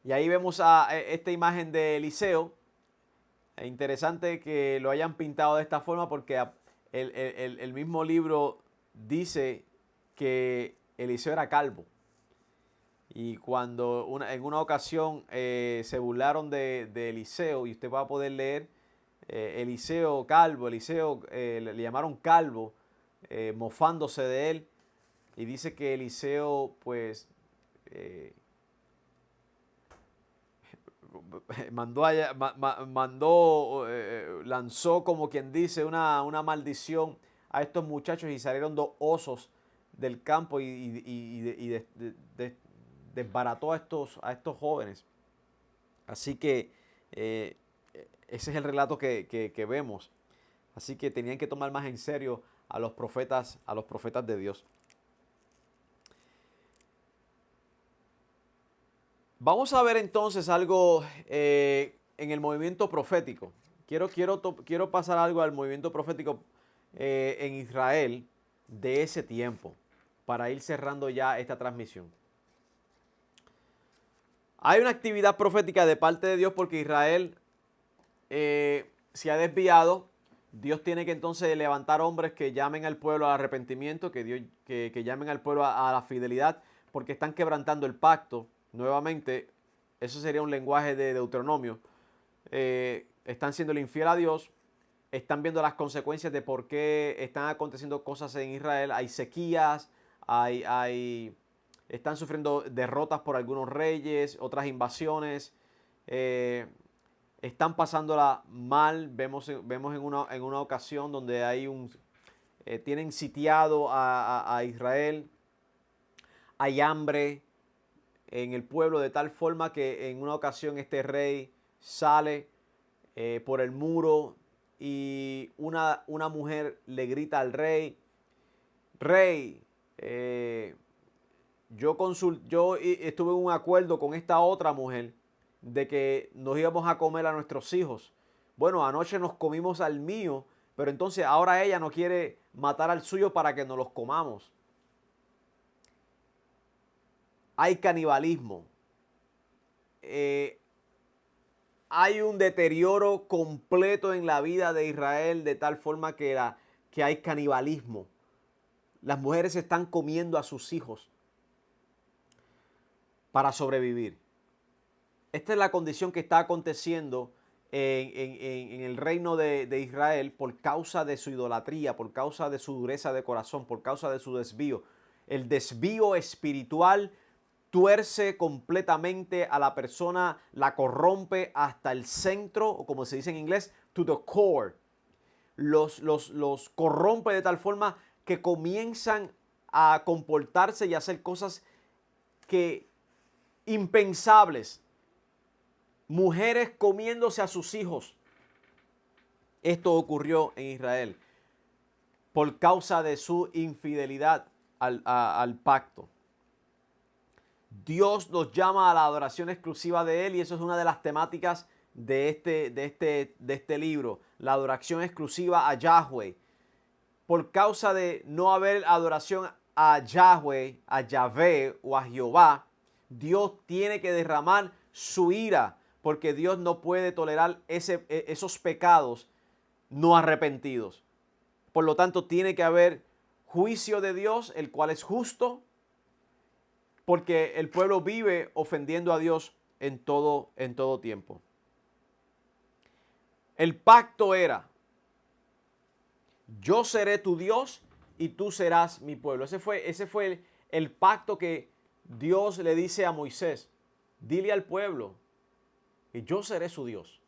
Y ahí vemos esta imagen de Eliseo. Es interesante que lo hayan pintado de esta forma, porque el mismo libro dice que Eliseo era calvo. Y cuando en una ocasión se burlaron de Eliseo, y usted va a poder leer Eliseo calvo, Eliseo le llamaron calvo, mofándose de él. Y dice que Eliseo pues lanzó, como quien dice, una maldición a estos muchachos, y salieron dos osos del campo y desbarató a estos jóvenes. Así que ese es el relato que vemos. Así que tenían que tomar más en serio a los profetas de Dios. Vamos a ver entonces algo en el movimiento profético. Quiero pasar algo al movimiento profético en Israel de ese tiempo, para ir cerrando ya esta transmisión. Hay una actividad profética de parte de Dios, porque Israel se ha desviado. Dios tiene que entonces levantar hombres que llamen al pueblo al arrepentimiento, que llamen al pueblo a la fidelidad, porque están quebrantando el pacto. Nuevamente, eso sería un lenguaje de Deuteronomio. Están siendo infiel a Dios, están viendo las consecuencias de por qué están aconteciendo cosas en Israel. Hay sequías, están sufriendo derrotas por algunos reyes, otras invasiones. Están pasándola mal. Vemos en una ocasión donde tienen sitiado a Israel. Hay hambre en el pueblo, de tal forma que en una ocasión este rey sale por el muro, y una mujer le grita al rey: Rey, yo estuve en un acuerdo con esta otra mujer de que nos íbamos a comer a nuestros hijos. Bueno, anoche nos comimos al mío, pero entonces ahora ella no quiere matar al suyo para que nos los comamos. Hay canibalismo. Hay un deterioro completo en la vida de Israel, de tal forma que hay canibalismo. Las mujeres están comiendo a sus hijos para sobrevivir. Esta es la condición que está aconteciendo en el reino de Israel, por causa de su idolatría, por causa de su dureza de corazón, por causa de su desvío. El desvío espiritual tuerce completamente a la persona, la corrompe hasta el centro, o como se dice en inglés, to the core. Los corrompe de tal forma que comienzan a comportarse y a hacer cosas impensables. Mujeres comiéndose a sus hijos. Esto ocurrió en Israel por causa de su infidelidad al pacto. Dios nos llama a la adoración exclusiva de Él, y eso es una de las temáticas de este libro, la adoración exclusiva a Yahweh. Por causa de no haber adoración a Yahweh, a Yahvé o a Jehová, Dios tiene que derramar su ira, porque Dios no puede tolerar esos pecados no arrepentidos. Por lo tanto, tiene que haber juicio de Dios, el cual es justo, porque el pueblo vive ofendiendo a Dios en todo tiempo. El pacto era: yo seré tu Dios y tú serás mi pueblo. Ese fue el pacto que Dios le dice a Moisés. Dile al pueblo que yo seré su Dios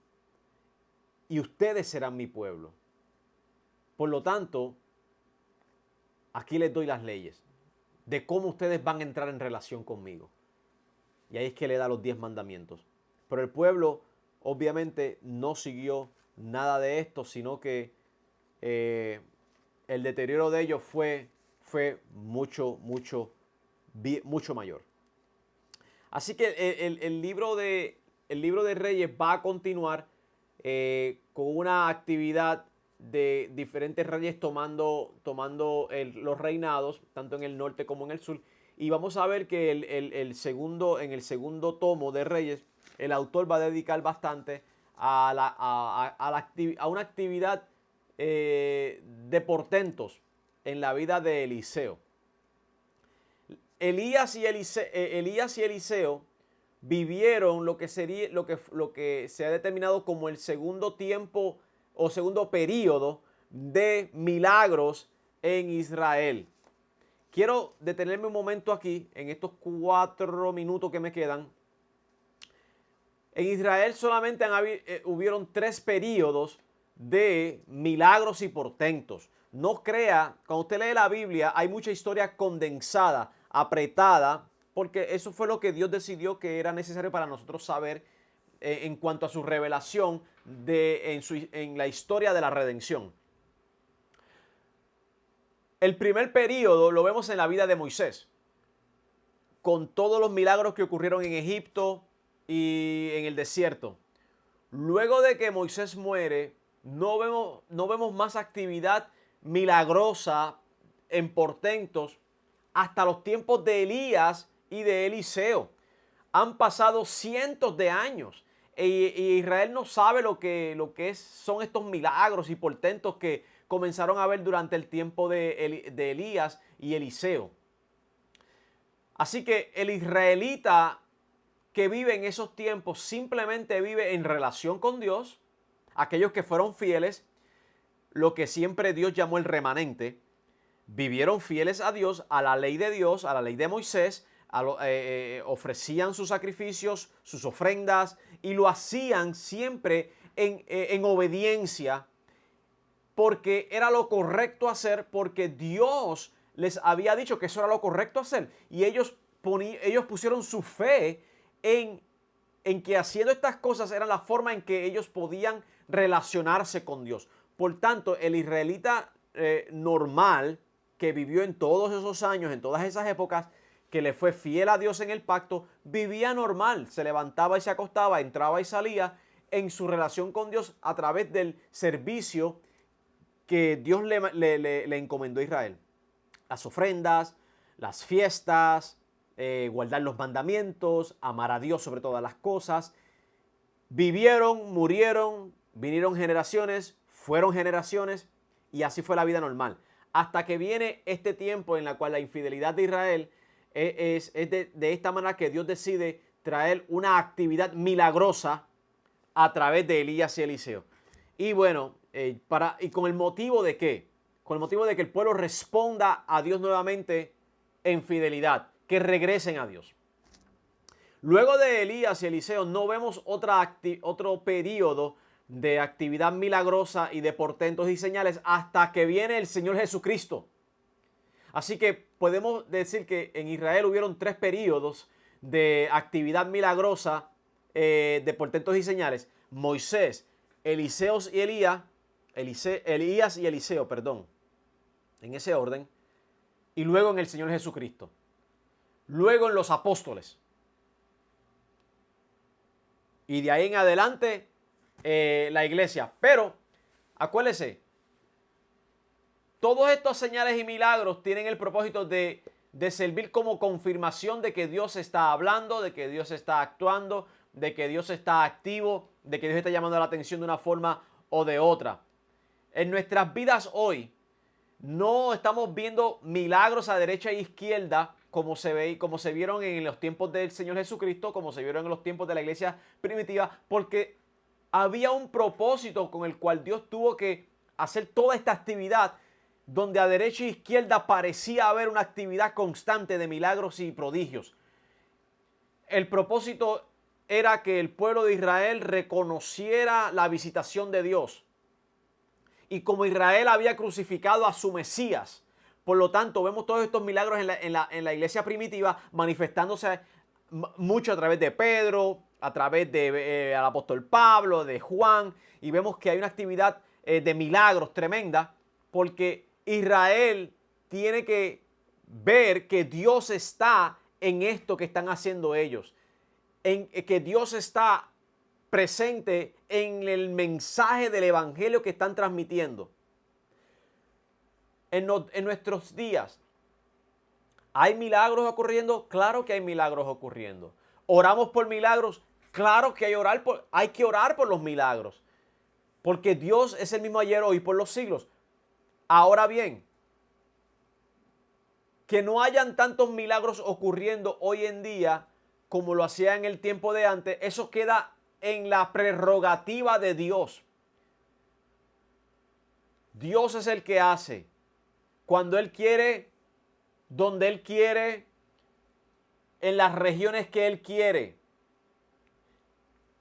y ustedes serán mi pueblo. Por lo tanto, aquí les doy las leyes de cómo ustedes van a entrar en relación conmigo. Y ahí es que le da los 10 mandamientos. Pero el pueblo obviamente no siguió nada de esto, sino que el deterioro de ellos fue mucho mayor. Así que el libro de Reyes va a continuar con una actividad de diferentes reyes tomando los reinados, tanto en el norte como en el sur. Y vamos a ver que en el segundo tomo de Reyes, el autor va a dedicar bastante a una actividad de portentos en la vida de Eliseo. Elías y Eliseo vivieron lo que se ha determinado como el segundo tiempo o segundo período de milagros en Israel. Quiero detenerme un momento aquí, en estos 4 minutos que me quedan. En Israel solamente hubieron 3 períodos de milagros y portentos. No crea, cuando usted lee la Biblia, hay mucha historia condensada, apretada, porque eso fue lo que Dios decidió que era necesario para nosotros saber en cuanto a su revelación en la historia de la redención. El primer período lo vemos en la vida de Moisés, con todos los milagros que ocurrieron en Egipto y en el desierto. Luego de que Moisés muere, no vemos más actividad milagrosa en portentos hasta los tiempos de Elías y de Eliseo. Han pasado cientos de años y Israel no sabe lo que son estos milagros y portentos que comenzaron a ver durante el tiempo de Elías y Eliseo. Así que el israelita que vive en esos tiempos simplemente vive en relación con Dios, aquellos que fueron fieles, lo que siempre Dios llamó el remanente, vivieron fieles a Dios, a la ley de Dios, a la ley de Moisés, ofrecían sus sacrificios, sus ofrendas y lo hacían siempre en obediencia, porque era lo correcto hacer, porque Dios les había dicho que eso era lo correcto hacer. Y ellos pusieron su fe en que haciendo estas cosas era la forma en que ellos podían relacionarse con Dios. Por tanto, el israelita normal que vivió en todos esos años, en todas esas épocas, que le fue fiel a Dios en el pacto, vivía normal, se levantaba y se acostaba, entraba y salía en su relación con Dios a través del servicio que Dios le encomendó a Israel. Las ofrendas, las fiestas, guardar los mandamientos, amar a Dios sobre todas las cosas. Vivieron, murieron, vinieron generaciones, fueron generaciones y así fue la vida normal. Hasta que viene este tiempo en la cual la infidelidad de Israel es de esta manera que Dios decide traer una actividad milagrosa a través de Elías y Eliseo. Y bueno, ¿y con el motivo de qué? Con el motivo de que el pueblo responda a Dios nuevamente en fidelidad, que regresen a Dios. Luego de Elías y Eliseo no vemos otro periodo de actividad milagrosa y de portentos y señales hasta que viene el Señor Jesucristo. Así que podemos decir que en Israel hubieron 3 periodos de actividad milagrosa, de portentos y señales: Moisés, Elías y Eliseo, en ese orden, y luego en el Señor Jesucristo, luego en los apóstoles, y de ahí en adelante la iglesia. Pero acuérdese, todos estos señales y milagros tienen el propósito de servir como confirmación de que Dios está hablando, de que Dios está actuando, de que Dios está activo, de que Dios está llamando la atención de una forma o de otra. En nuestras vidas hoy no estamos viendo milagros a derecha e izquierda como se vieron en los tiempos del Señor Jesucristo, como se vieron en los tiempos de la iglesia primitiva, porque había un propósito con el cual Dios tuvo que hacer toda esta actividad, donde a derecha e izquierda parecía haber una actividad constante de milagros y prodigios. El propósito era que el pueblo de Israel reconociera la visitación de Dios. Y como Israel había crucificado a su Mesías, por lo tanto vemos todos estos milagros en la iglesia primitiva manifestándose mucho a través de Pedro, a través del apóstol Pablo, de Juan, y vemos que hay una actividad de milagros tremenda, porque Israel tiene que ver que Dios está en esto que están haciendo ellos, en que Dios está presente en el mensaje del evangelio que están transmitiendo. En nuestros días, ¿hay milagros ocurriendo? Claro que hay milagros ocurriendo. ¿Oramos por milagros? Claro que hay que orar por los milagros. Porque Dios es el mismo ayer, hoy, por los siglos. Ahora bien, que no hayan tantos milagros ocurriendo hoy en día como lo hacía en el tiempo de antes, eso queda en la prerrogativa de Dios. Dios es el que hace. Cuando Él quiere, donde Él quiere, en las regiones que Él quiere.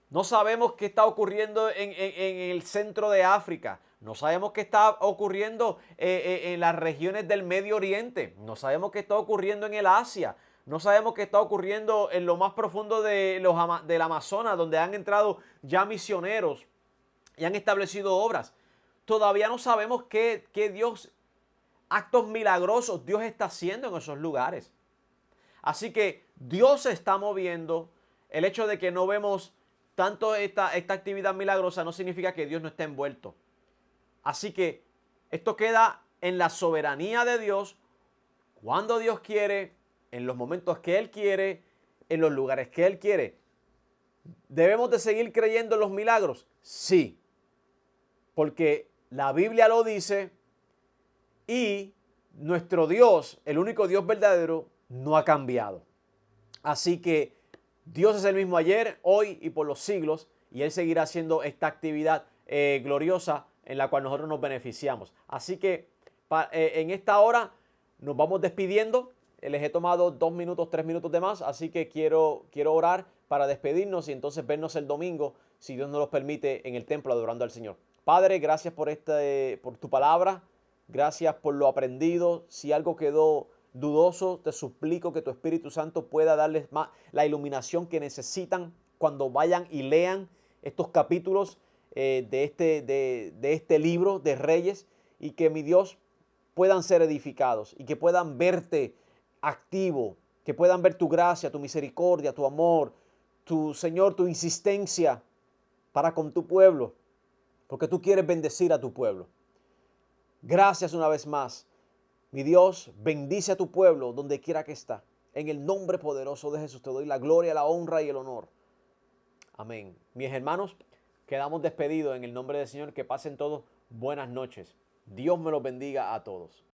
No sabemos qué está ocurriendo en el centro de África. No sabemos qué está ocurriendo en las regiones del Medio Oriente. No sabemos qué está ocurriendo en el Asia. No sabemos qué está ocurriendo en lo más profundo del Amazonas, donde han entrado ya misioneros y han establecido obras. Todavía no sabemos qué Dios, actos milagrosos Dios está haciendo en esos lugares. Así que Dios se está moviendo. El hecho de que no vemos tanto esta actividad milagrosa no significa que Dios no esté envuelto. Así que esto queda en la soberanía de Dios, cuando Dios quiere, en los momentos que Él quiere, en los lugares que Él quiere. ¿Debemos de seguir creyendo en los milagros? Sí, porque la Biblia lo dice y nuestro Dios, el único Dios verdadero, no ha cambiado. Así que Dios es el mismo ayer, hoy y por los siglos, y Él seguirá haciendo esta actividad gloriosa en la cual nosotros nos beneficiamos. Así que en esta hora nos vamos despidiendo. Les he tomado 2 minutos, 3 minutos de más, así que quiero orar para despedirnos y entonces vernos el domingo, si Dios nos lo permite, en el templo adorando al Señor. Padre, gracias por tu palabra, gracias por lo aprendido. Si algo quedó dudoso, te suplico que tu Espíritu Santo pueda darles más la iluminación que necesitan cuando vayan y lean estos capítulos de este libro de Reyes, y que, mi Dios, puedan ser edificados y que puedan verte activo, que puedan ver tu gracia, tu misericordia, tu amor, Señor, tu insistencia para con tu pueblo, porque tú quieres bendecir a tu pueblo. Gracias una vez más. Mi Dios, bendice a tu pueblo donde quiera que está. En el nombre poderoso de Jesús te doy la gloria, la honra y el honor. Amén. Mis hermanos, quedamos despedidos en el nombre del Señor. Que pasen todos buenas noches. Dios me los bendiga a todos.